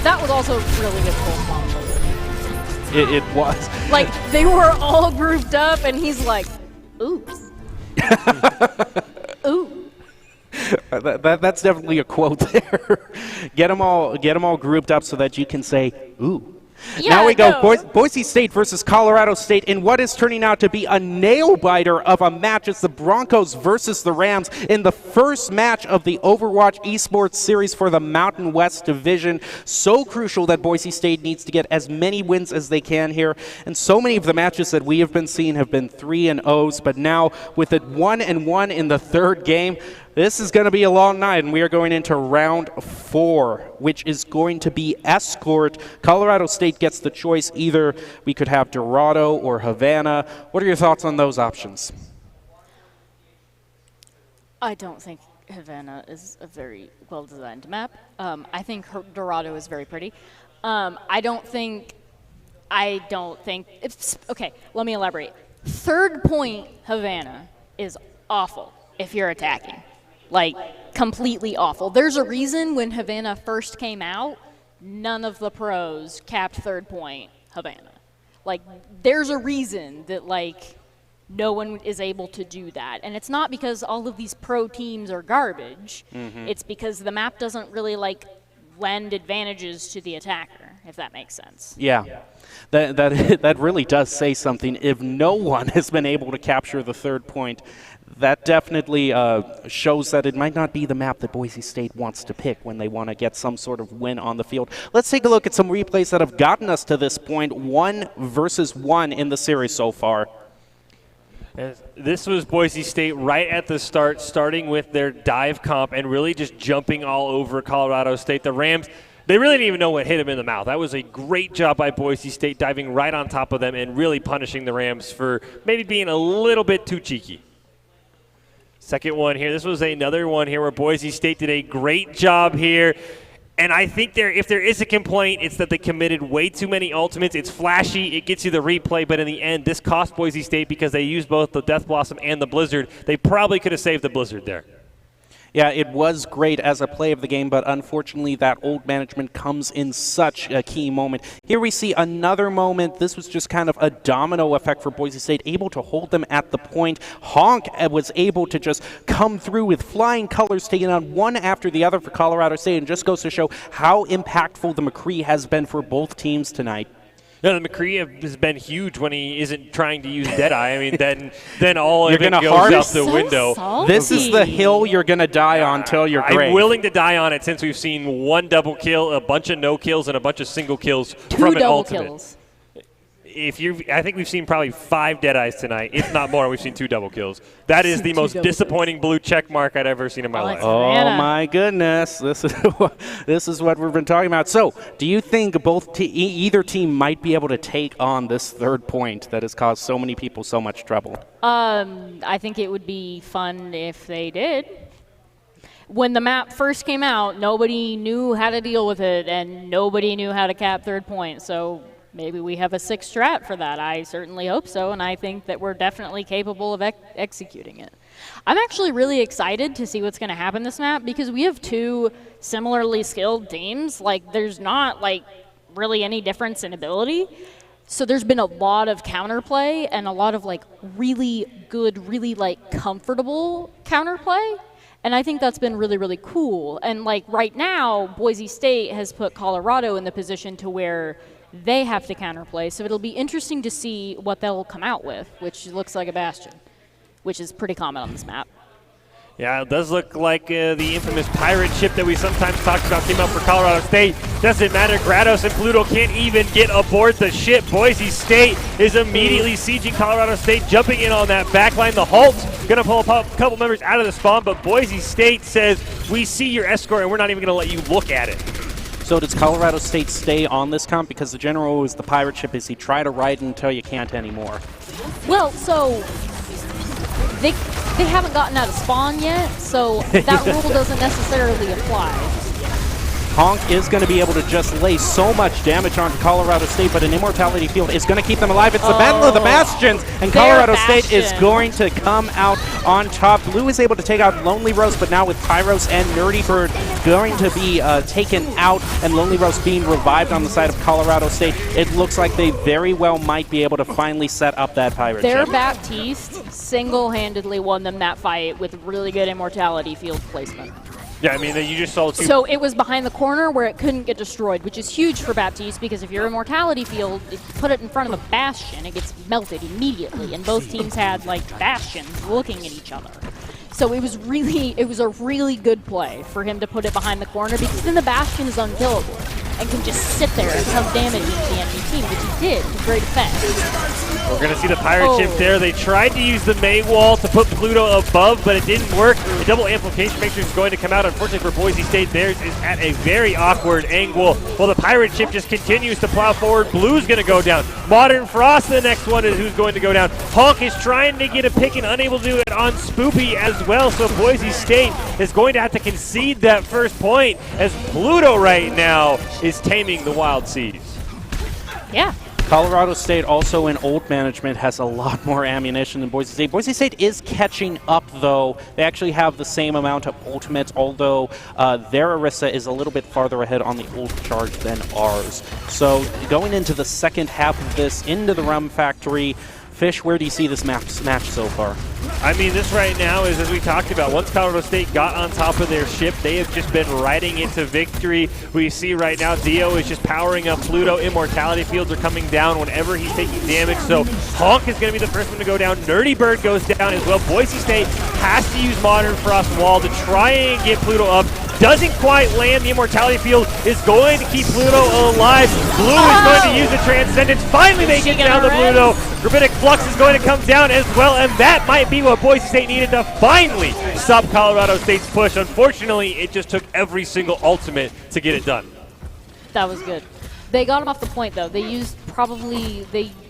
That was also really good pulse combo. It was. Like, they were all grouped up, and he's like, oops. Ooh. That's definitely a quote there. Get them all grouped up so that you can say, ooh. Yeah, now we go, Boise State versus Colorado State in what is turning out to be a nail-biter of a match. It's the Broncos versus the Rams in the first match of the Overwatch Esports Series for the Mountain West Division. So crucial that Boise State needs to get as many wins as they can here. And so many of the matches that we have been seeing have been 3-0s, but now with it 1-1 in the third game, This is going to be a long night, and we are going into round 4, which is going to be Escort. Colorado State gets the choice. Either we could have Dorado or Havana. What are your thoughts on those options? I don't think Havana is a very well-designed map. I think Dorado is very pretty. I don't think it's okay. Let me elaborate. Third point Havana is awful if you're attacking, like completely awful. There's a reason when Havana first came out, none of the pros capped third point Havana. Like, there's a reason that like no one is able to do that, and it's not because all of these pro teams are garbage. It's because the map doesn't really like lend advantages to the attacker, if that makes sense. Yeah. That really does say something. If no one has been able to capture the third point, that definitely shows that it might not be the map that Boise State wants to pick when they want to get some sort of win on the field. Let's take a look at some replays that have gotten us to this point. 1 versus 1 in the series so far. This was Boise State right at the start, starting with their dive comp and really just jumping all over Colorado State. The Rams, they really didn't even know what hit them in the mouth. That was a great job by Boise State, diving right on top of them and really punishing the Rams for maybe being a little bit too cheeky. Second one here. This was another one here where Boise State did a great job here. And I think if there is a complaint, it's that they committed way too many ultimates. It's flashy. It gets you the replay. But in the end, this cost Boise State because they used both the Death Blossom and the Blizzard. They probably could have saved the Blizzard there. Yeah, it was great as a play of the game, but unfortunately that old management comes in such a key moment. Here we see another moment. This was just kind of a domino effect for Boise State, able to hold them at the point. Honk was able to just come through with flying colors, taking on one after the other for Colorado State, and just goes to show how impactful the McCree has been for both teams tonight. No, the McCree has been huge when he isn't trying to use Deadeye. I mean, then all of it goes out the window. Salty. This is the hill you're going to die on till you're great. I'm willing to die on it since we've seen 1 double kill, a bunch of no kills, and a bunch of single kills from an ultimate. 2 double kills. I think we've seen probably 5 Deadeyes tonight, if not more. We've seen 2 double kills. That is the most disappointing blue check mark I've ever seen in my life. Oh my goodness, this is what we've been talking about. So, do you think either team might be able to take on this third point that has caused so many people so much trouble? I think it would be fun if they did. When the map first came out, nobody knew how to deal with it, and nobody knew how to cap third point. So maybe we have a 6 strat for that. I certainly hope so, and I think that we're definitely capable of executing it. I'm actually really excited to see what's going to happen this map because we have 2 similarly skilled teams. Like, there's not, like, really any difference in ability. So there's been a lot of counterplay and a lot of, like, really good, really, like, comfortable counterplay. And I think that's been really, really cool. And, like, right now, Boise State has put Colorado in the position to where they have to counterplay, so it'll be interesting to see what they'll come out with, which looks like a Bastion, which is pretty common on this map. Yeah, it does look like the infamous pirate ship that we sometimes talked about came out for Colorado State. Doesn't matter, Grados and Pluto can't even get aboard the ship. Boise State is immediately sieging Colorado State, jumping in on that backline. The Hulk's going to pull a couple members out of the spawn, but Boise State says, we see your escort and we're not even going to let you look at it. So does Colorado State stay on this comp? Because the general was the pirate ship. Is he try to ride until you can't anymore? Well, so they haven't gotten out of spawn yet, so that rule doesn't necessarily apply. Honk is going to be able to just lay so much damage onto Colorado State, but an Immortality Field is going to keep them alive. It's the Battle of the Bastions, and Colorado State is going to come out on top. Blue is able to take out Lonely Rose, but now with Pyros and Nerdy Bird going to be taken out, and Lonely Rose being revived on the side of Colorado State, it looks like they very well might be able to finally set up that pirate Their ship. Baptiste single-handedly won them that fight with really good Immortality Field placement. Yeah, I mean, you just saw 2. So it was behind the corner where it couldn't get destroyed, which is huge for Baptiste because if your Immortality Field, if you put it in front of a Bastion, it gets melted immediately, and both teams had, like, Bastions looking at each other. So it was a really good play for him to put it behind the corner because then the Bastion is unkillable and can just sit there and come damage into the enemy team, which he did with great effect. We're going to see the pirate ship there. They tried to use the May wall to put Pluto above, but it didn't work. The double amplification matrix is going to come out. Unfortunately for Boise State, theirs is at a very awkward angle. While the pirate ship just continues to plow forward. Blue's going to go down. Modern Frost, the next one, is who's going to go down. Honk is trying to get a pick and unable to do it on Spoopy as well. So Boise State is going to have to concede that first point as Pluto right now is taming the Wild Seas. Yeah. Colorado State, also in old management, has a lot more ammunition than Boise State. Boise State is catching up, though. They actually have the same amount of ultimates, although their Orisa is a little bit farther ahead on the ult charge than ours. So going into the second half of this, into the Rum Factory, Fish, where do you see this match so far? I mean, this right now is, as we talked about, once Colorado State got on top of their ship, they have just been riding into victory. We see right now Dio is just powering up Pluto. Immortality fields are coming down whenever he's taking damage. So Honk is going to be the first one to go down. Nerdy Bird goes down as well. Boise State has to use Modern Frost Wall to try and get Pluto up. Doesn't quite land. The Immortality Field is going to keep Pluto alive. Blue is going to use the Transcendence. Finally, they get down to Pluto. Rabbinic Flux is going to come down as well, and that might be what Boise State needed to finally stop Colorado State's push. Unfortunately, it just took every single ultimate to get it done. That was good. They got him off the point, though. They used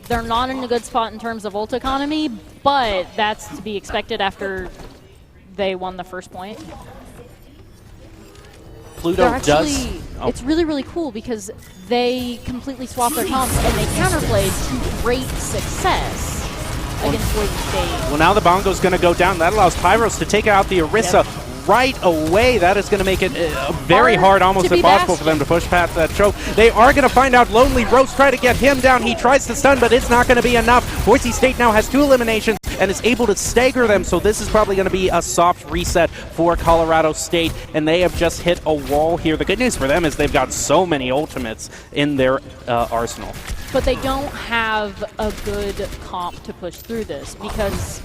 they're not in a good spot in terms of ult economy, but that's to be expected after they won the first point. Pluto It's really, really cool because they completely swapped their comps and they counterplayed to great success against Boise State. Well, now the Bongo's going to go down. That allows Pyros to take out the Orisa right away. That is going to make it very hard, almost impossible for them to push past that choke. They are going to find out Lonely Rose try to get him down. He tries to stun, but it's not going to be enough. Boise State now has 2 eliminations and is able to stagger them, so this is probably going to be a soft reset for Colorado State, and they have just hit a wall here. The good news for them is they've got so many ultimates in their arsenal. But they don't have a good comp to push through this because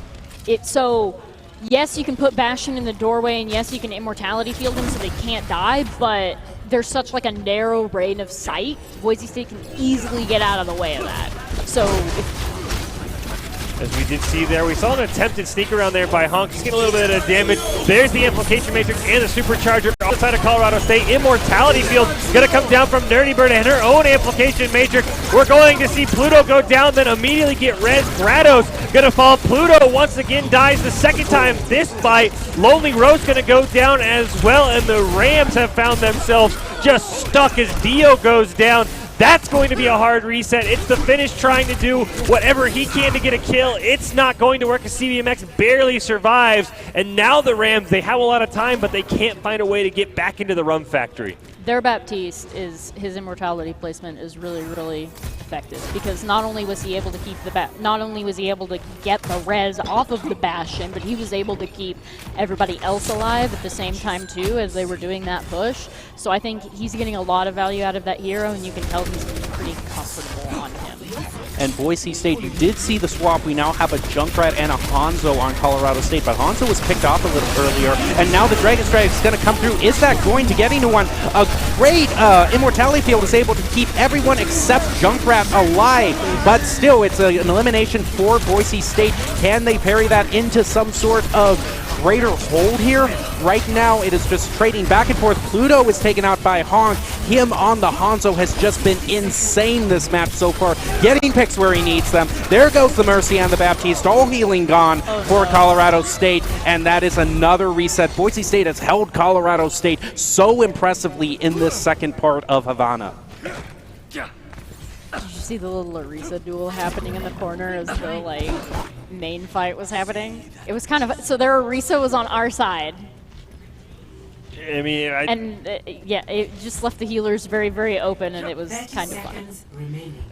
it's so... Yes, you can put Bastion in the doorway, and yes, you can Immortality Field them so they can't die, but there's such like a narrow range of sight. Boise State can easily get out of the way of that. So as we did see there, we saw an attempted sneak around there by Honk. He's getting a little bit of damage. There's the Amplification Matrix and the Supercharger outside of Colorado State. Immortality Field going to come down from Nerdy Bird and her own Amplification Matrix. We're going to see Pluto go down, then immediately get res. Grados going to fall. Pluto once again dies the second time this fight. Lonely Rose going to go down as well, and the Rams have found themselves just stuck as Dio goes down. That's going to be a hard reset. It's the Finish trying to do whatever he can to get a kill. It's not going to work as CBMX barely survives. And now the Rams, they have a lot of time, but they can't find a way to get back into the Rum Factory. Their Baptiste his immortality placement is really, really effective because not only was he able to keep not only was he able to get the res off of the Bastion, but he was able to keep everybody else alive at the same time too as they were doing that push. So I think he's getting a lot of value out of that hero, and you can tell he's pretty comfortable on him. And Boise State, you did see the swap. We now have a Junkrat and a Hanzo on Colorado State, but Hanzo was picked off a little earlier, and now the Dragon Strike is going to come through. Is that going to get anyone? A great Immortality Field is able to keep everyone except Junkrat alive, but still, it's an elimination for Boise State. Can they parry that into some sort of greater hold here? Right now, it is just trading back and forth. Pluto is taken out by Honk. Him on the Hanzo has just been insane this match so far, getting picks where he needs them. There goes the Mercy and the Baptiste, all healing gone for Colorado State, and that is another reset. Boise State has held Colorado State so impressively in this second part of Havana. Did you see the little Orisa duel happening in the corner as the main fight was happening? It was kind of so their Orisa was on our side. I mean, yeah, it just left the healers very, very open, and it was kind of fun.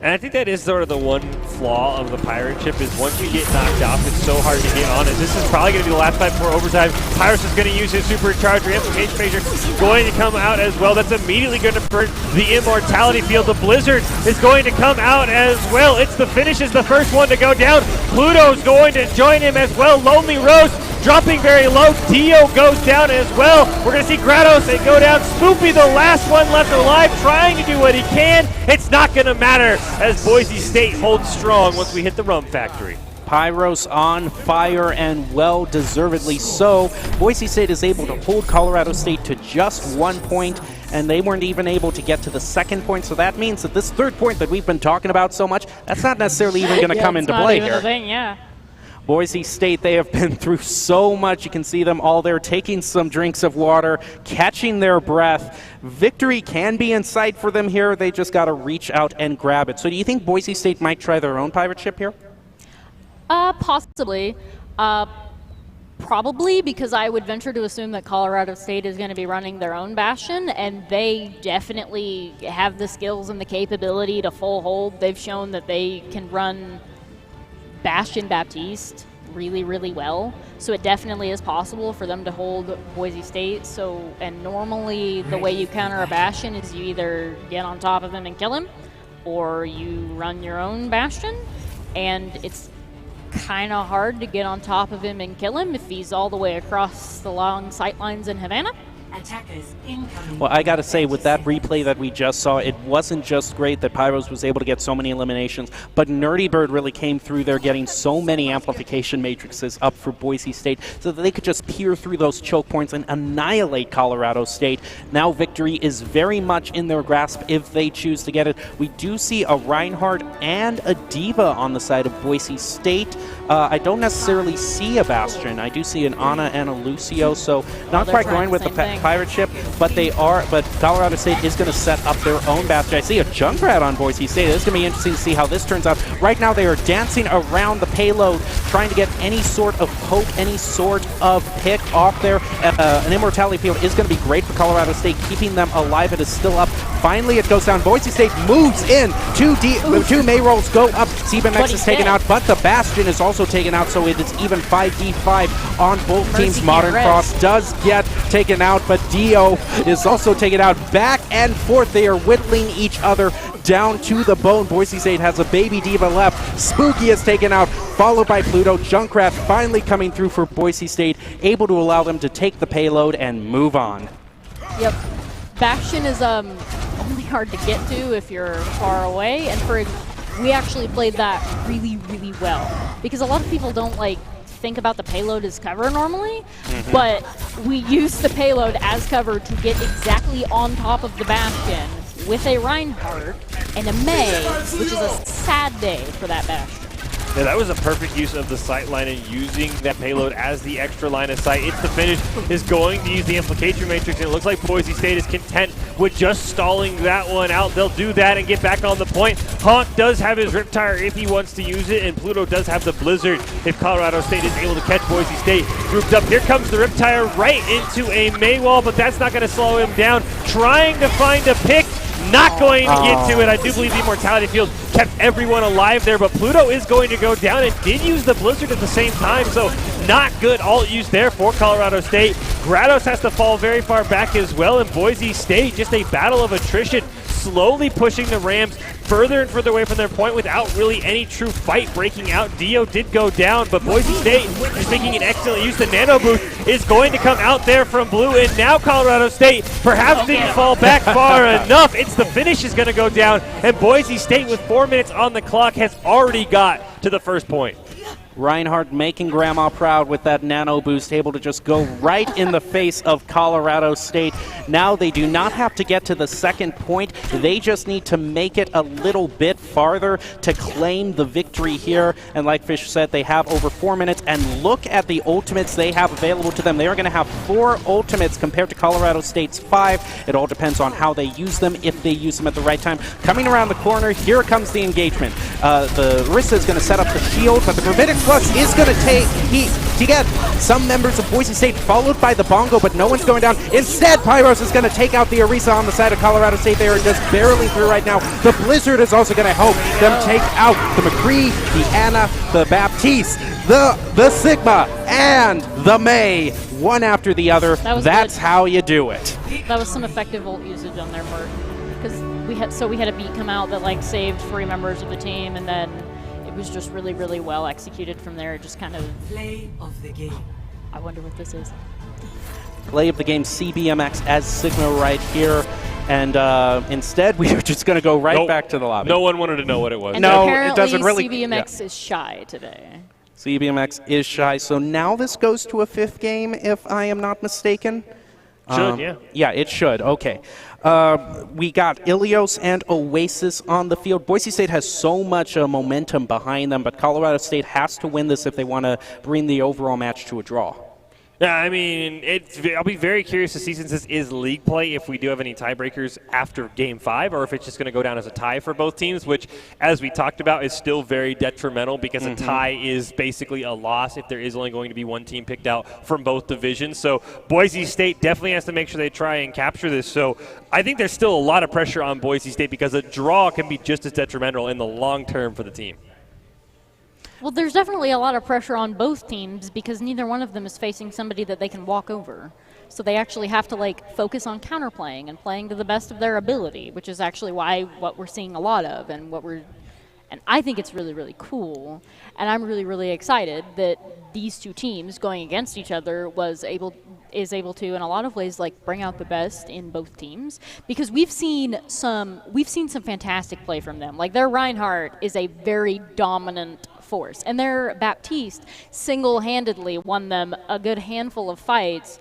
And I think that is sort of the one flaw of the Pirate Ship is once you get knocked off, it's so hard to get on it. This is probably going to be the last fight before overtime. Pyrus is going to use his Supercharger. Amplification Matrix going to come out as well. That's immediately going to burn the Immortality Field. The Blizzard is going to come out as well. It's the Finish is the first one to go down. Pluto's going to join him as well. Lonely Rose dropping very low. Dio goes down as well. We're going to see Grados go down. Spoopy, the last one left alive, trying to do what he can. It's not going to matter as Boise State holds strong once we hit the Rum Factory. Pyros on fire, and well deservedly so. Boise State is able to hold Colorado State to just 1 point, and they weren't even able to get to the second point, so that means that this third point that we've been talking about so much, that's not necessarily even going to come into play here. Yeah. Boise State, they have been through so much. You can see them all there taking some drinks of water, catching their breath. Victory can be in sight for them here. They just got to reach out and grab it. So do you think Boise State might try their own pirate ship here? Possibly. Probably, because I would venture to assume that Colorado State is going to be running their own Bastion, and they definitely have the skills and the capability to full hold. They've shown that they can run Bastion Baptiste really, really well. So it definitely is possible for them to hold Boise State. So, and normally the way you counter a Bastion is you either get on top of him and kill him, or you run your own Bastion, and it's kind of hard to get on top of him and kill him if he's all the way across the long sight lines in Havana. Well, I got to say, with that replay that we just saw, it wasn't just great that Pyros was able to get so many eliminations, but Nerdy Bird really came through there, getting so many amplification matrices up for Boise State so that they could just peer through those choke points and annihilate Colorado State. Now victory is very much in their grasp if they choose to get it. We do see a Reinhardt and a Diva on the side of Boise State. I don't necessarily see a Bastion. I do see an Ana and a Lucio, so not quite going with the pirate ship, but Colorado State is going to set up their own Bastion. I see a Junkrat on Boise State. It's going to be interesting to see how this turns out. Right now they are dancing around the payload, trying to get any sort of poke, any sort of pick off there. An Immortality field is going to be great for Colorado State, keeping them alive. It is still up. Finally it goes down. Boise State moves in. Two May rolls go up. CBMX is taken out, but the Bastion is also taken out, so it is even 5v5 on both teams. Modern Frost does get taken out, but Dio is also taken out. Back and forth, they are whittling each other down to the bone. Boise State has a baby Diva left. Spooky is taken out, followed by Pluto. Junkrat finally coming through for Boise State, able to allow them to take the payload and move on. Yep. Bastion is only hard to get to if you're far away, and we actually played that really, really well, because a lot of people don't think about the payload as cover normally, but we use the payload as cover to get exactly on top of the Bastion with a Reinhardt and a May, which is a sad day for that Bastion. Yeah, that was a perfect use of the sight line and using that payload as the extra line of sight. It's the finish is going to use the implication matrix, and it looks like Boise State is content with just stalling that one out. They'll do that and get back on the point. Honk does have his Riptire if he wants to use it, and Pluto does have the Blizzard if Colorado State is able to catch Boise State grouped up. Here comes the Riptire right into a Maywall, but that's not going to slow him down. Trying to find a pick. Not going to get to it. I do believe the Immortality field kept everyone alive there, but Pluto is going to go down and did use the Blizzard at the same time, so not good alt use there for Colorado State. Grados has to fall very far back as well, and Boise State, just a battle of attrition, slowly pushing the Rams further and further away from their point without really any true fight breaking out. Dio did go down, but Boise State is making an excellent use. The Nano Boost is going to come out there from blue, and now Colorado State perhaps didn't fall back far enough. It's the finish is going to go down, and Boise State with 4 minutes on the clock has already got to the first point. Reinhardt making Grandma proud with that Nano Boost, able to just go right in the face of Colorado State. Now they do not have to get to the second point. They just need to make it a little bit farther to claim the victory here. And like Fish said, they have over 4 minutes. And look at the ultimates they have available to them. They are going to have 4 ultimates compared to Colorado State's 5. It all depends on how they use them, if they use them at the right time. Coming around the corner, here comes the engagement. The Rissa is going to set up the shield, but the Gravitic Flux is going to take heat to get some members of Boise State, followed by the Bongo, but no one's going down. Instead, Pyros is going to take out the Orisa on the side of Colorado State. They are just barreling through right now. The Blizzard is also going to help them take out the McCree, the Anna, the Baptiste, the Sigma, and the May, one after the other. That's how you do it. That was some effective ult usage on their part, because we had a beat come out that saved 3 members of the team, and then it was just really, really well executed from there. It just kind of play of the game. I wonder what this is. Play of the game CBMX as Sigma right here. And instead, we are just going to go back to the lobby. No one wanted to know what it was. And No, apparently it doesn't really. CBMX is shy today. CBMX is shy. So now this goes to a 5th game, if I am not mistaken. Should, yeah. Yeah, it should. Okay. We got Ilios and Oasis on the field. Boise State has so much momentum behind them, but Colorado State has to win this if they want to bring the overall match to a draw. Yeah, I mean, I'll be very curious to see, since this is league play, if we do have any tiebreakers after Game 5, or if it's just going to go down as a tie for both teams, which, as we talked about, is still very detrimental because a tie is basically a loss if there is only going to be one team picked out from both divisions. So Boise State definitely has to make sure they try and capture this. So I think there's still a lot of pressure on Boise State because a draw can be just as detrimental in the long term for the team. Well, there's definitely a lot of pressure on both teams because neither one of them is facing somebody that they can walk over. So they actually have to focus on counterplaying and playing to the best of their ability, which is actually what we're seeing a lot of and I think it's really, really cool. And I'm really, really excited that these two teams going against each other is able to, in a lot of ways, bring out the best in both teams, because we've seen some fantastic play from them. Their Reinhardt is a very dominant force, and their Baptiste single-handedly won them a good handful of fights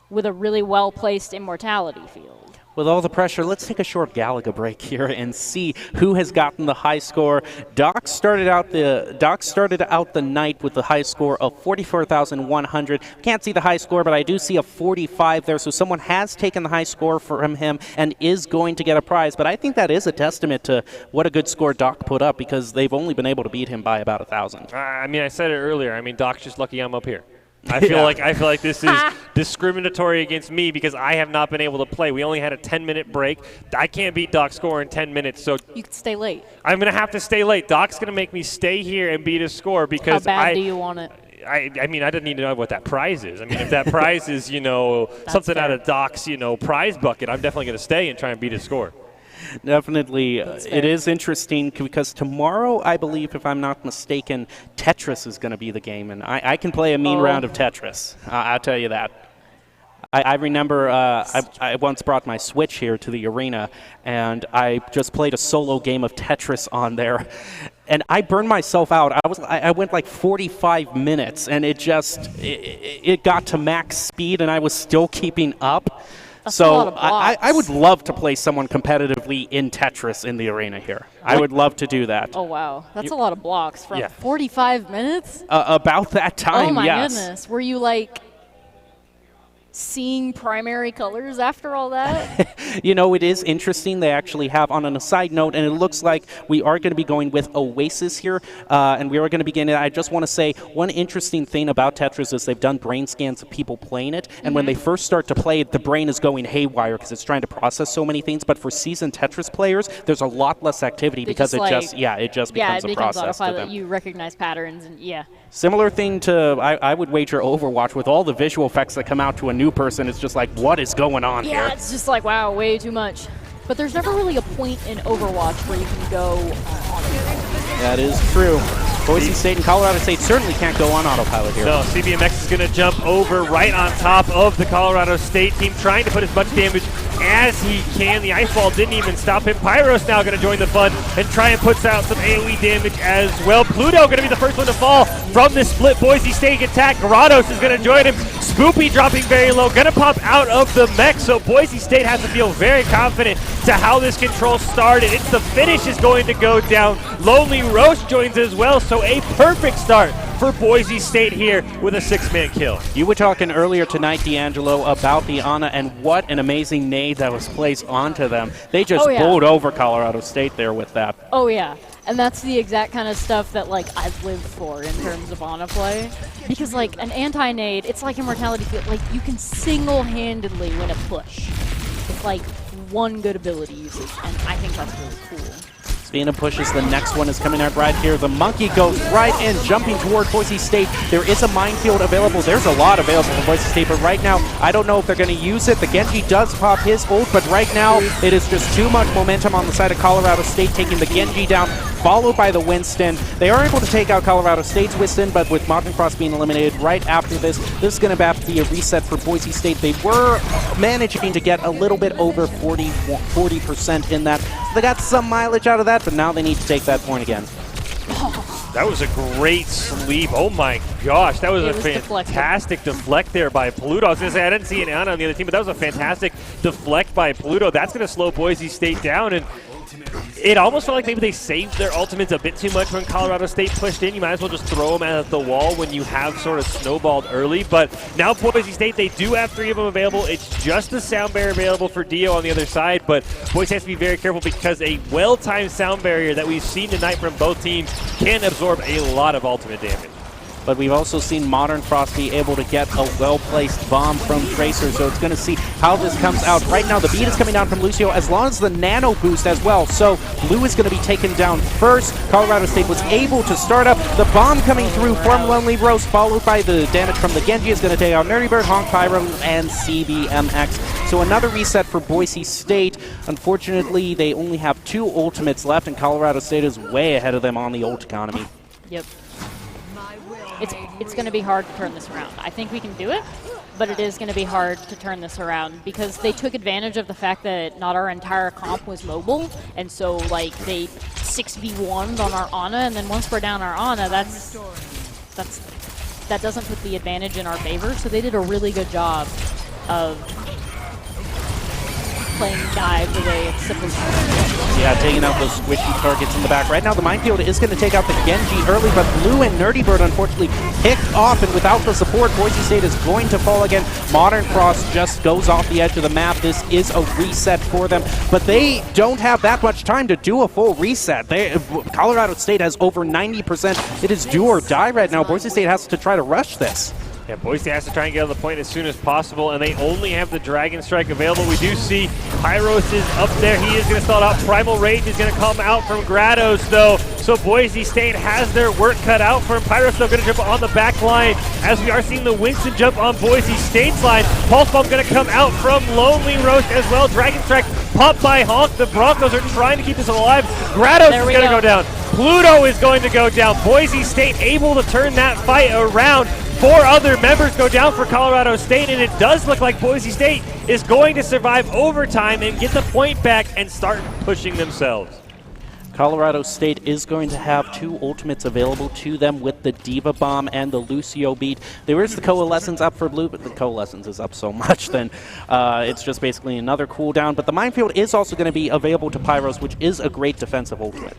with a really well-placed immortality field. With all the pressure, let's take a short Galaga break here and see who has gotten the high score. Doc started out the night with the high score of 44,100. Can't see the high score, but I do see a 45 there, so someone has taken the high score from him and is going to get a prize. But I think that is a testament to what a good score Doc put up, because they've only been able to beat him by about 1,000. I mean, I said it earlier. I mean, Doc's just lucky I'm up here. I feel like this is discriminatory against me because I have not been able to play. We only had a 10-minute break. I can't beat Doc's score in 10 minutes, so you could stay late. I'm going to have to stay late. Doc's going to make me stay here and beat his score because how bad do you want it? I mean, I didn't need to know what that prize is. I mean, if that prize is, something fair. out of Doc's, prize bucket, I'm definitely going to stay and try and beat his score. Definitely. It is interesting because tomorrow, I believe, if I'm not mistaken, Tetris is going to be the game, and I can play a mean round of Tetris. I'll tell you that. I remember I once brought my Switch here to the arena, and I just played a solo game of Tetris on there, and I burned myself out. I went 45 minutes, and it got to max speed, and I was still keeping up. So I would love to play someone competitively in Tetris in the arena here. I would love to do that. Oh, wow. That's a lot of blocks. From 45 minutes? About that time, oh, my yes. goodness. Were you, seeing primary colors after all that? It is interesting. They actually have, on a side note, and it looks like we are going to be going with Oasis here, and we are going to begin it. I just want to say one interesting thing about Tetris is they've done brain scans of people playing it, and when they first start to play it, the brain is going haywire because it's trying to process so many things. But for seasoned Tetris players, there's a lot less activity because it just becomes a process to them. You recognize patterns, and Similar thing to, I would wager Overwatch with all the visual effects that come out to a new person. It's just what is going on here? Yeah, it's just wow, way too much. But there's never really a point in Overwatch where you can go on autopilot. That is true. Boise State and Colorado State certainly can't go on autopilot here. No, CBMX is going to jump over right on top of the Colorado State team, trying to put as much damage as he can. The ice ball didn't even stop him. Pyro's now going to join the fun and try and put out some AoE damage as well. Pluto going to be the first one to fall from this split Boise State attack. Grados is going to join him. Spoopy dropping very low, going to pop out of the mech, so Boise State has to feel very confident to how this control started. It's the finish is going to go down. Lonely Roast joins as well, so a perfect start for Boise State here with a 6-man kill. You were talking earlier tonight, D'Angelo, about the Ana, and what an amazing nade that was placed onto them. They just bowled over Colorado State there with that. Oh, yeah. And that's the exact kind of stuff that, I've lived for in terms of Ana play. Because, an anti-nade, it's like Immortality Field. You can single-handedly win a push with, one good ability usage. And I think that's really cool. Spina pushes, the next one is coming out right here. The monkey goes right in, jumping toward Boise State. There is a minefield available. There's a lot available for Boise State, but right now, I don't know if they're going to use it. The Genji does pop his ult, but right now, it is just too much momentum on the side of Colorado State, taking the Genji down, followed by the Winston. They are able to take out Colorado State's Winston, but with Modern Frost being eliminated right after this is going to have to be a reset for Boise State. They were managing to get a little bit over 40% in that. So they got some mileage out of that, but now they need to take that point again. That was a great sleep. Oh my gosh, that was a fantastic deflect there by Pluto. I was going to say, I didn't see an Anna on the other team, but that was a fantastic deflect by Pluto. That's going to slow Boise State down, and it almost felt like maybe they saved their ultimates a bit too much when Colorado State pushed in. You might as well just throw them at the wall when you have sort of snowballed early. But now Boise State, they do have 3 of them available. It's just the sound barrier available for Dio on the other side. But Boise has to be very careful because a well-timed sound barrier that we've seen tonight from both teams can absorb a lot of ultimate damage. But we've also seen Modern Frost be able to get a well-placed bomb from Tracer, so it's going to see how this comes out. Right now, the beat is coming down from Lucio, as long as the nano boost as well. So Blue is going to be taken down first. Colorado State was able to start up. The bomb coming through from Lonely Rose, followed by the damage from the Genji, is going to take out Nerdy Bird, Honk Pyro, and CBMX. So another reset for Boise State. Unfortunately, they only have 2 ultimates left, and Colorado State is way ahead of them on the ult economy. Yep. It's going to be hard to turn this around. I think we can do it, but it is going to be hard to turn this around because they took advantage of the fact that not our entire comp was mobile, and so like they 6v1'd on our Ana, and then once we're down our Ana, that doesn't put the advantage in our favor. So they did a really good job of playing dive the way it's supposed to be. Yeah, taking out those squishy targets in the back. Right now, the minefield is going to take out the Genji early, but Blue and Nerdy Bird unfortunately picked off, and without the support, Boise State is going to fall again. Modern Frost just goes off the edge of the map. This is a reset for them, but they don't have that much time to do a full reset. Colorado State has over 90%. It is do or die right now. Boise State has to try to rush this. Yeah, Boise has to try and get on the point as soon as possible, and they only have the Dragon Strike available. We do see Pyros is up there. He is going to start out. Primal Rage is going to come out from Grados, though. So Boise State has their work cut out for him. Pyros, though, going to jump on the back line as we are seeing the Winston jump on Boise State's line. Pulse Bomb going to come out from Lonely Roast as well. Dragon Strike popped by Honk. The Broncos are trying to keep this alive. Grados is going to go down. Pluto is going to go down. Boise State able to turn that fight around. 4 other members go down for Colorado State, and it does look like Boise State is going to survive overtime and get the point back and start pushing themselves. Colorado State is going to have 2 ultimates available to them with the Diva Bomb and the Lucio beat. There is the Coalescence up for Blue, but the Coalescence is up so much then it's just basically another cooldown. But the Minefield is also going to be available to Pyros, which is a great defensive ultimate.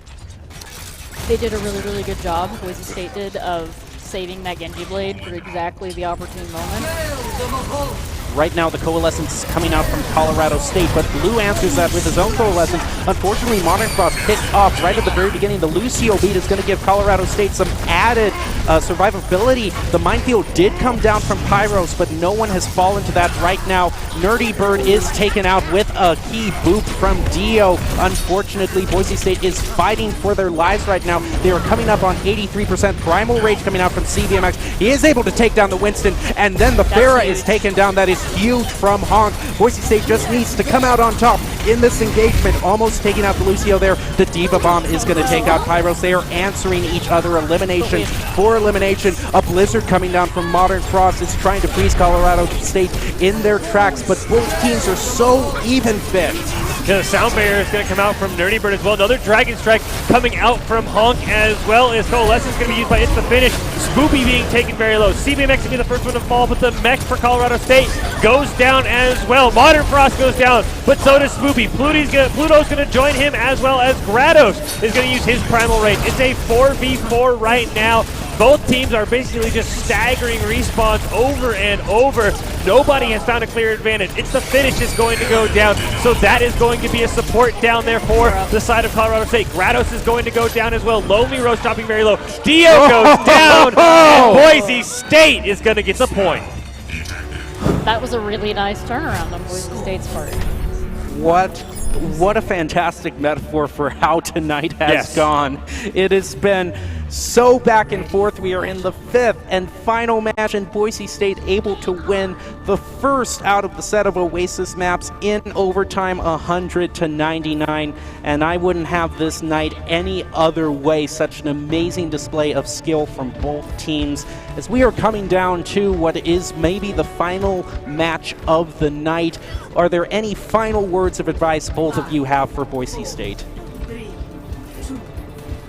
They did a really, really good job, Boise State did, of saving that Genji Blade for exactly the opportune moment. Right now, the Coalescence is coming out from Colorado State, but Blue answers that with his own Coalescence. Unfortunately, Modern Frost picked off right at the very beginning. The Lucio beat is going to give Colorado State some added survivability. The Minefield did come down from Pyros, but no one has fallen to that right now. Nerdy Bird is taken out with a key boop from Dio. Unfortunately, Boise State is fighting for their lives right now. They are coming up on 83%. Primal Rage coming out from CBMX. He is able to take down the Winston, and then the Pharah is taken down. That is huge from Honk. Boise State just needs to come out on top in this engagement, almost taking out the Lucio there. The Diva Bomb is going to take out Pyros. They are answering each other elimination for elimination. A Blizzard coming down from Modern Frost is trying to freeze Colorado State in their tracks, but both teams are so even-fished. The sound barrier is going to come out from Nerdy Bird as well. Another Dragon Strike coming out from Honk as well as Coalescence is going to be used by It's the Finish. Spoopy being taken very low. CBMX going to be the first one to fall, but the mech for Colorado State goes down as well. Modern Frost goes down, but so does Spoopy. Pluto's going to join him as well as Grados is going to use his Primal Rage. It's a 4v4 right now. Both teams are basically just staggering respawns over and over. Nobody has found a clear advantage. It's the Finish is going to go down, so that is going to be a support down there for the side of Colorado State. Grados is going to go down as well. Lonely Rose dropping very low. Dio goes down, and Boise State is going to get the point. That was a really nice turnaround on Boise State's part. What What a fantastic metaphor for how tonight has gone. It has been so back and forth. We are in the 5th and final match, and Boise State able to win the first out of the set of Oasis maps in overtime, 100-99. And I wouldn't have this night any other way. Such an amazing display of skill from both teams. As we are coming down to what is maybe the final match of the night, are there any final words of advice both of you have for Boise State?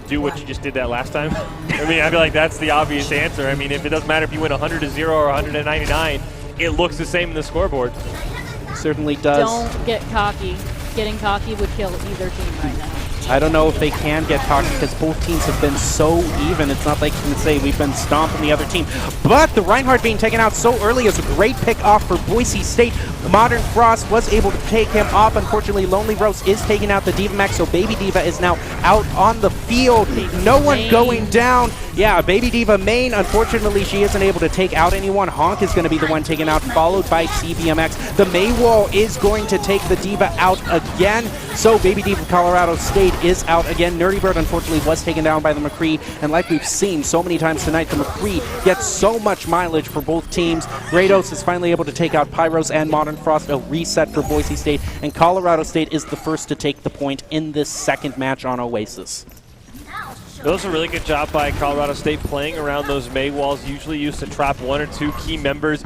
Do what you just did that last time. I mean, I feel like that's the obvious answer. I mean, if it doesn't matter if you win 100-0 or 100-99, it looks the same in the scoreboard. Certainly does. Don't get cocky. Getting cocky would kill either team right now. I don't know if they can get cocky because both teams have been so even. It's not like you can say we've been stomping the other team. But the Reinhardt being taken out so early is a great pick off for Boise State. Modern Frost was able to take him off. Unfortunately, Lonely Rose is taking out the Diva Max, so Baby Diva is now out on the field. No one going down. Yeah, Baby Diva main. Unfortunately, she isn't able to take out anyone. Honk is going to be the one taken out, followed by CBMX. The May Wall is going to take the Diva out again. So Baby Diva Colorado State is out again. Nerdy Bird, unfortunately, was taken down by the McCree. And like we've seen so many times tonight, the McCree gets so much mileage for both teams. Rados is finally able to take out Pyros and Modern Frost, a reset for Boise State. And Colorado State is the first to take the point in this second match on Oasis. That was a really good job by Colorado State playing around those May walls, usually used to trap one or two key members.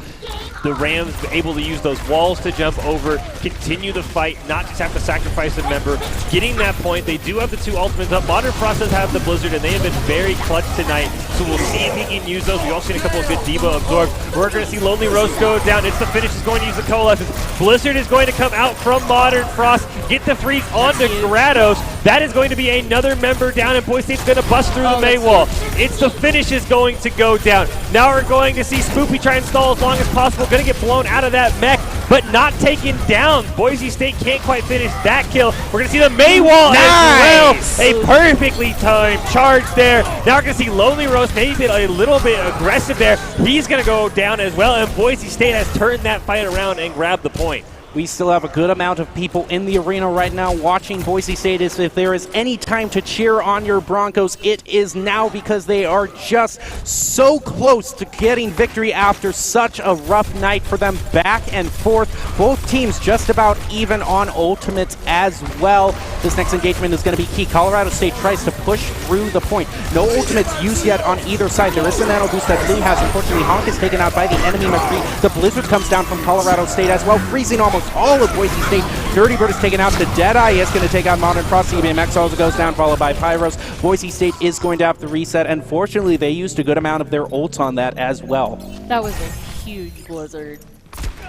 The Rams able to use those walls to jump over, continue the fight, not just have to sacrifice a member. Getting that point, they do have the two ultimates up. Modern Frost does have the Blizzard, and they have been very clutch tonight, so we'll see if he can use those. We've also seen a couple of good Diva absorbs. We're going to see Lonely Rose go down. It's the finish. Is going to use the Coalescence. Blizzard is going to come out from Modern Frost, get the freeze onto Grados. That is going to be another member down, and Boise State's going to bust through the May wall. It's the finish is going to go down. Now we're going to see Spoopy try and stall as long as possible. Going to get blown out of that mech, but not taken down. Boise State can't quite finish that kill. We're going to see the May wall as well. A perfectly timed charge there. Now we're going to see Lonely Rose maybe a little bit aggressive there. He's going to go down as well, and Boise State has turned that fight around and grabbed the point. We still have a good amount of people in the arena right now watching Boise State. If there is any time to cheer on your Broncos, it is now, because they are just so close to getting victory after such a rough night for them back and forth. Both teams just about even on ultimates as well. This next engagement is going to be key. Colorado State tries to push through the point. No ultimates used yet on either side. There is the nano boost that Blue has. Unfortunately, Honk is taken out by the enemy McCree. The Blizzard comes down from Colorado State as well, freezing almost all of Boise State. Dirty Bird is taken out. The Deadeye is going to take out Modern Frost. CBMX also goes down, followed by Pyros. Boise State is going to have to reset, and fortunately, they used a good amount of their ults on that as well. That was a huge blizzard.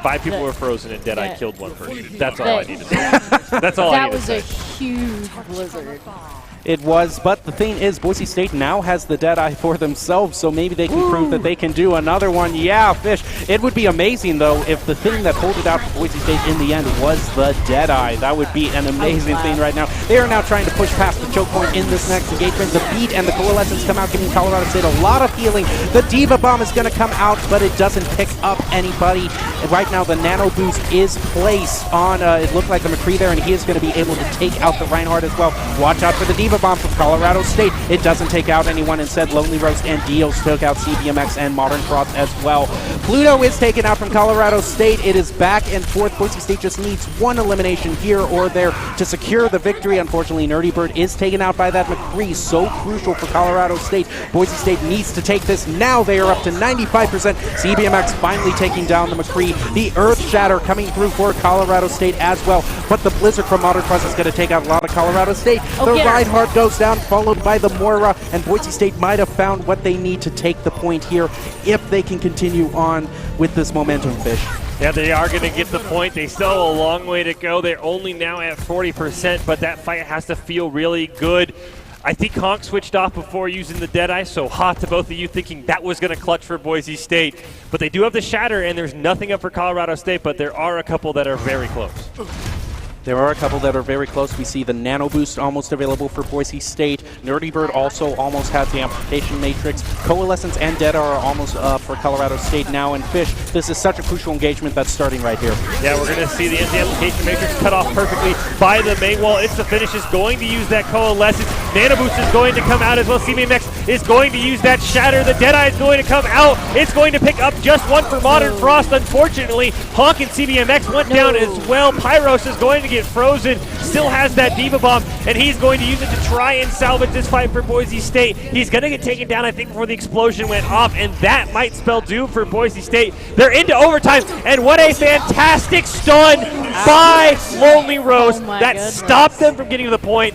5 people were frozen, and Deadeye killed one person. That's all I need to say. That's all I need to say. That was a huge blizzard. It was, but the thing is, Boise State now has the Deadeye for themselves, so maybe they can prove that they can do another one. Yeah, Fish. It would be amazing, though, if the thing that pulled it out for Boise State in the end was the Deadeye. That would be an amazing thing right now. They are now trying to push past the choke point in this next engagement. The Beat and the Coalescence come out, giving Colorado State a lot of healing. The Diva Bomb is going to come out, but it doesn't pick up anybody. And right now, the Nano Boost is placed on, it looked like the McCree there, and he is going to be able to take out the Reinhardt as well. Watch out for the Diva Bomb from Colorado State. It doesn't take out anyone. Instead, Lonely Rose and Deals took out CBMX and Modern Frost as well. Pluto is taken out from Colorado State. It is back and forth. Boise State just needs one elimination here or there to secure the victory. Unfortunately, Nerdy Bird is taken out by that McCree. So crucial for Colorado State. Boise State needs to take this. Now they are up to 95%. CBMX finally taking down the McCree. The Earth Shatter coming through for Colorado State as well. But the Blizzard from Modern Frost is going to take out a lot of Colorado State. The Reinhardt goes down, followed by the Moira, and Boise State might have found what they need to take the point here if they can continue on with this momentum, Fish. Yeah, they are going to get the point. They still have a long way to go. They're only now at 40%, but that fight has to feel really good. I think Honk switched off before using the Deadeye, so hot to both of you thinking that was going to clutch for Boise State. But they do have the Shatter, and there's nothing up for Colorado State, but there are a couple that are very close. There are a couple that are very close. We see the Nano Boost almost available for Boise State. Nerdy Bird also almost has the Amplification Matrix. Coalescence and Dead are almost for Colorado State now. And Fish, this is such a crucial engagement that's starting right here. Yeah, we're going to see the Anti-Amplification Matrix cut off perfectly by the main wall. It's the Finish is going to use that Coalescence. Nano Boost is going to come out as well. CBMX is going to use that Shatter. The Deadeye is going to come out. It's going to pick up just one for Modern Frost. Unfortunately, Honk and CBMX went down as well. Pyros is going to get frozen, still has that Diva Bomb, and he's going to use it to try and salvage this fight for Boise State. He's going to get taken down, I think, before the explosion went off, and that might spell doom for Boise State. They're into overtime, and what a fantastic stun by Lonely Rose that stopped them from getting to the point.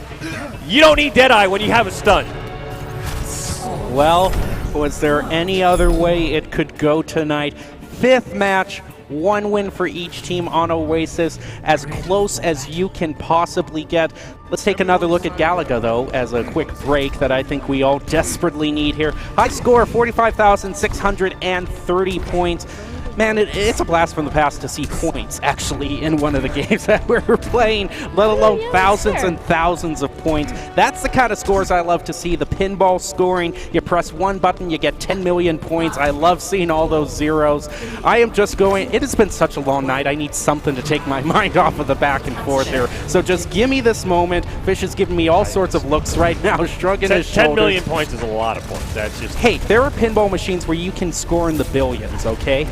You don't need Deadeye when you have a stun. Well, was there any other way it could go tonight? Fifth match. One win for each team on Oasis, as close as you can possibly get. Let's take another look at Galaga, though, as a quick break that I think we all desperately need here. High score, 45,630 points. Man, it's a blast from the past to see points, actually, in one of the games that we're playing, let alone thousands and thousands of points. That's the kind of scores I love to see, the pinball scoring. You press one button, you get 10 million points. I love seeing all those zeros. I am just going, it has been such a long night. I need something to take my mind off of the back and forth here. So just give me this moment. Fish is giving me all sorts of looks right now, shrugging his shoulders. 10 million points is a lot of points. That's just... Hey, there are pinball machines where you can score in the billions, okay?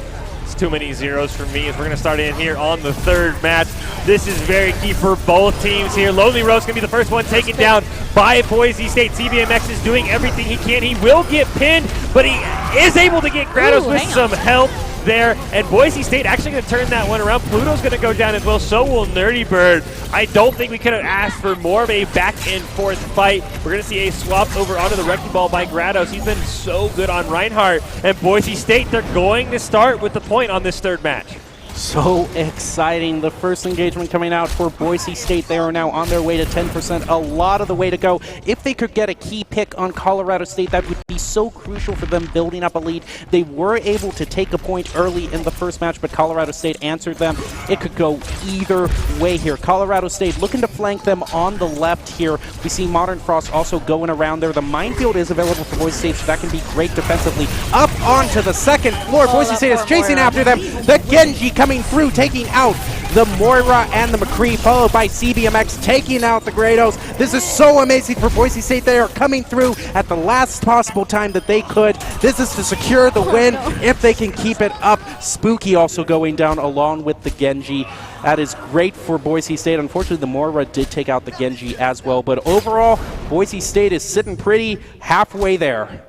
Too many zeros for me as we're going to start in here on the third match. This is very key for both teams here. Lonely Rose going to be the first one taken down by Boise State. CBMX is doing everything he can. He will get pinned, but he is able to get Grados with some help there, and Boise State actually going to turn that one around. Pluto's going to go down as well, so will Nerdy Bird. I don't think we could have asked for more of a back and forth fight. We're going to see a swap over onto the wrecking ball by Grados. He's been so good on Reinhardt, and Boise State, they're going to start with the point on this third match. So exciting. The first engagement coming out for Boise State. They are now on their way to 10%. A lot of the way to go. If they could get a key pick on Colorado State, that would be so crucial for them building up a lead. They were able to take a point early in the first match, but Colorado State answered them. It could go either way here. Colorado State looking to flank them on the left here. We see Modern Frost also going around there. The minefield is available for Boise State, so that can be great defensively. Up onto the second floor. Boise State is chasing after them. The Genji coming through, taking out the Moira and the McCree, followed by CBMX taking out the Grados. This is so amazing for Boise State. They are coming through at the last possible time that they could. This is to secure the win if they can keep it up. Spooky also going down along with the Genji. That is great for Boise State. Unfortunately, the Moira did take out the Genji as well, but overall, Boise State is sitting pretty halfway there.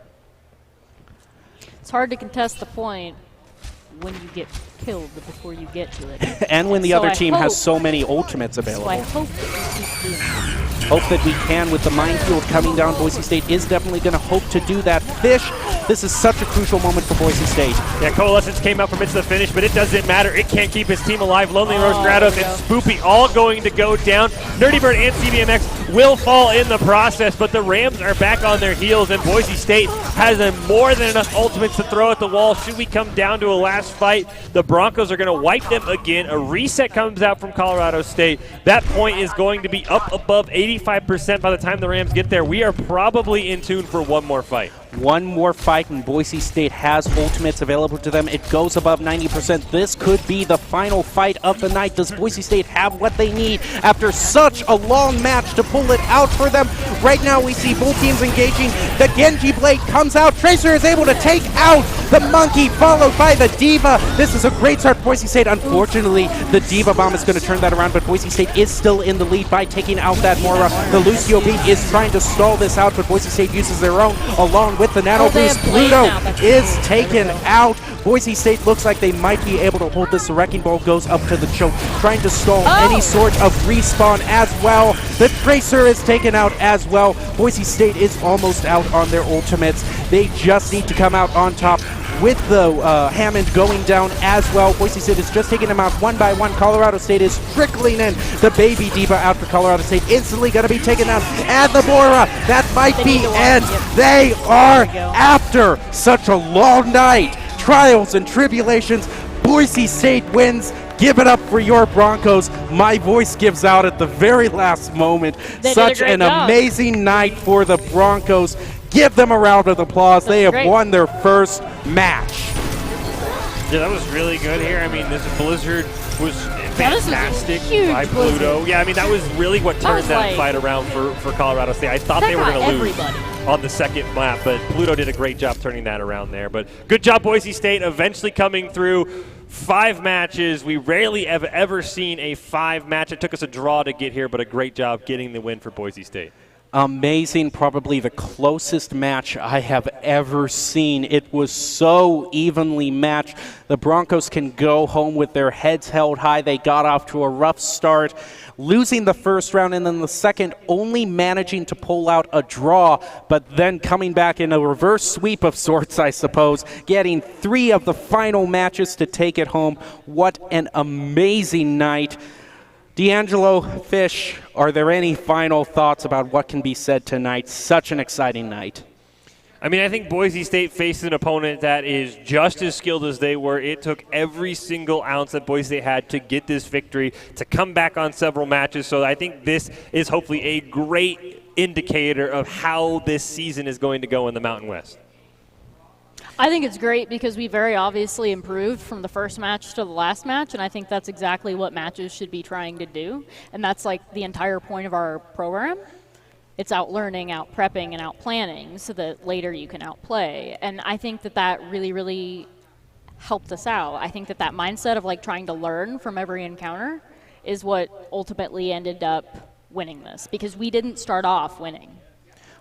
It's hard to contest the point when you get killed before you get to it. And when the other team has so many ultimates available. So I hope that we keep doing that. Hope that we can with the minefield coming down. Boise State is definitely going to hope to do that. Fish, this is such a crucial moment for Boise State. Yeah, Coalescence came out from its the finish, but it doesn't matter. It can't keep its team alive. Lonely Rose, Grados, and Spoopy all going to go down. Nerdy Bird and CBMX will fall in the process, but the Rams are back on their heels, and Boise State has more than enough ultimates to throw at the wall. Should we come down to a last fight, the Broncos are going to wipe them again. A reset comes out from Colorado State. That point is going to be up above 85% by the time the Rams get there. We are probably in tune for one more fight. One more fight, and Boise State has ultimates available to them. It goes above 90%. This could be the final fight of the night. Does Boise State have what they need after such a long match to pull it out for them? Right now we see both teams engaging. The Genji Blade comes out. Tracer is able to take out the Monkey, followed by the Diva. This is a great start for Boise State. Unfortunately, the Diva Bomb is going to turn that around, but Boise State is still in the lead by taking out that Moira. The Lucio beat is trying to stall this out, but Boise State uses their own along with the Nano Boost. Pluto is taken out. Boise State looks like they might be able to hold this. The Wrecking Ball goes up to the choke, trying to stall any sort of respawn as well. The Tracer is taken out as well. Boise State is almost out on their ultimates. They just need to come out on top with the Hammond going down as well. Boise State is just taking them out one by one. Colorado State is trickling in. The Baby Diva out for Colorado State. Instantly going to be taken out. And the Moira, that might be it. They are, after such a long night, trials and tribulations, Boise State wins. Give it up for your Broncos. My voice gives out at the very last moment. Such an amazing night for the Broncos. Give them a round of applause. They have won their first match. Yeah, that was really good here. I mean, this Blizzard was fantastic by Pluto. Yeah, I mean, that was really what turned that fight around for Colorado State. I thought they were going to lose on the second lap, but Pluto did a great job turning that around there. But good job, Boise State, eventually coming through. 5 matches. We rarely have ever seen a 5 match. It took us a draw to get here, but a great job getting the win for Boise State. Amazing, probably the closest match I have ever seen. It was so evenly matched. The Broncos can go home with their heads held high. They got off to a rough start, losing the first round, and then the second only managing to pull out a draw, but then coming back in a reverse sweep of sorts, I suppose, getting 3 of the final matches to take it home. What an amazing night. D'Angelo, Fish, are there any final thoughts about what can be said tonight? Such an exciting night. I mean, I think Boise State faced an opponent that is just as skilled as they were. It took every single ounce that Boise State had to get this victory, to come back on several matches. So I think this is hopefully a great indicator of how this season is going to go in the Mountain West. I think it's great because we very obviously improved from the first match to the last match, and I think that's exactly what matches should be trying to do. And that's like the entire point of our program. It's out learning, out prepping, and out planning so that later you can outplay. And I think that that really, really helped us out. I think that that mindset of like trying to learn from every encounter is what ultimately ended up winning this, because we didn't start off winning.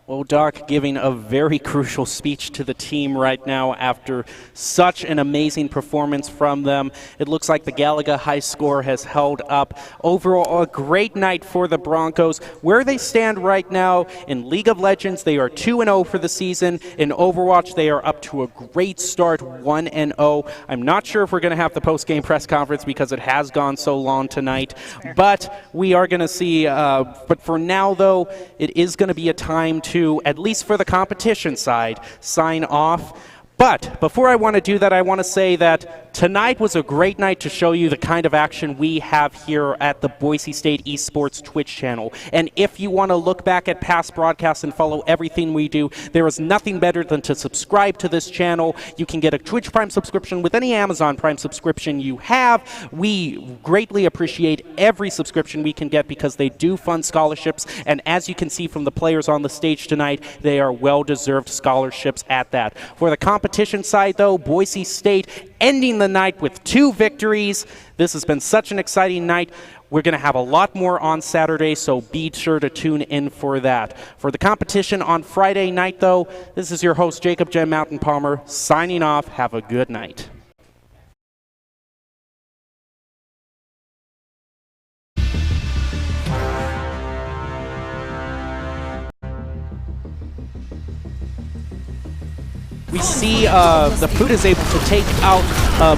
Well, Doc giving a very crucial speech to the team right now after such an amazing performance from them. It looks like the Galaga high score has held up. Overall, a great night for the Broncos. Where they stand right now in League of Legends, they are 2-0 for the season. In Overwatch, they are up to a great start, 1-0. I'm not sure if we're going to have the post-game press conference because it has gone so long tonight, but we are going to see. But for now, though, it is going to be a time to, at least for the competition side, sign off. But before I want to do that, I want to say that tonight was a great night to show you the kind of action we have here at the Boise State Esports Twitch channel. And if you want to look back at past broadcasts and follow everything we do, there is nothing better than to subscribe to this channel. You can get a Twitch Prime subscription with any Amazon Prime subscription you have. We greatly appreciate every subscription we can get because they do fund scholarships. And as you can see from the players on the stage tonight, they are well-deserved scholarships at that. For the competition side, though, Boise State ending the night with 2 victories. This has been such an exciting night. We're going to have a lot more on Saturday, so be sure to tune in for that. For the competition on Friday night, though, this is your host, Jacob Jem Mountain Palmer, signing off. Have a good night. We see the Food is able to take out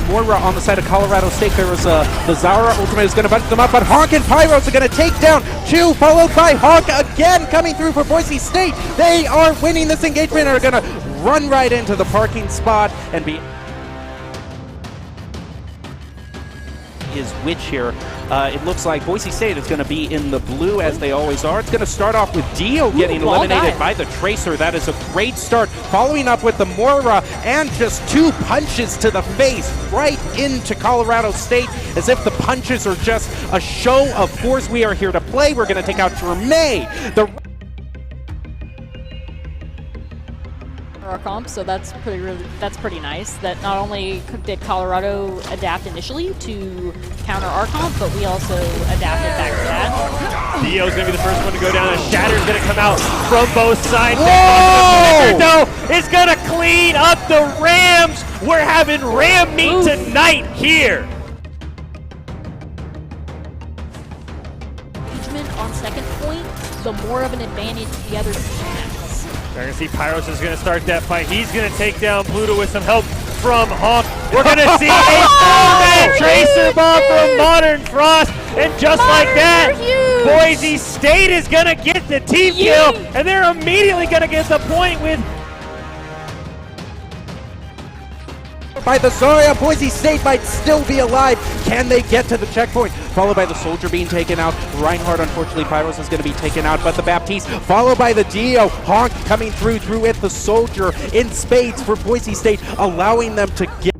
Moira on the side of Colorado State. There was the Zara ultimate is going to bunch them up, but Honk and Pyros are going to take down 2, followed by Honk again coming through for Boise State. They are winning this engagement and are going to run right into the parking spot and be... is Witch here. It looks like Boise State is going to be in the blue as they always are. It's going to start off with Dio getting eliminated by the Tracer. That is a great start. Following up with the Moira and just 2 punches to the face right into Colorado State as if the punches are just a show of force. We are here to play. We're going to take out Jermaine. Our comp, so that's pretty nice. That not only did Colorado adapt initially to counter our comp, but we also adapted back to that. Dio's gonna be the first one to go down, and Shatter's gonna come out from both sides. No, it's gonna clean up the Rams. We're having Ram meet tonight here. Engagement on second point, the more of an advantage the other team has. We're going to see Pyros is going to start that fight. He's going to take down Pluto with some help from Honk. We're going to see a 4-man Tracer bomb from Modern Frost. And just like that, Boise State is going to get the team kill. And they're immediately going to get the point with by the Zarya. Boise State might still be alive. Can they get to the checkpoint? Followed by the Soldier being taken out. Reinhardt, unfortunately, Pyros is going to be taken out, but the Baptiste followed by the Dio. Honk coming through it. The Soldier in spades for Boise State, allowing them to get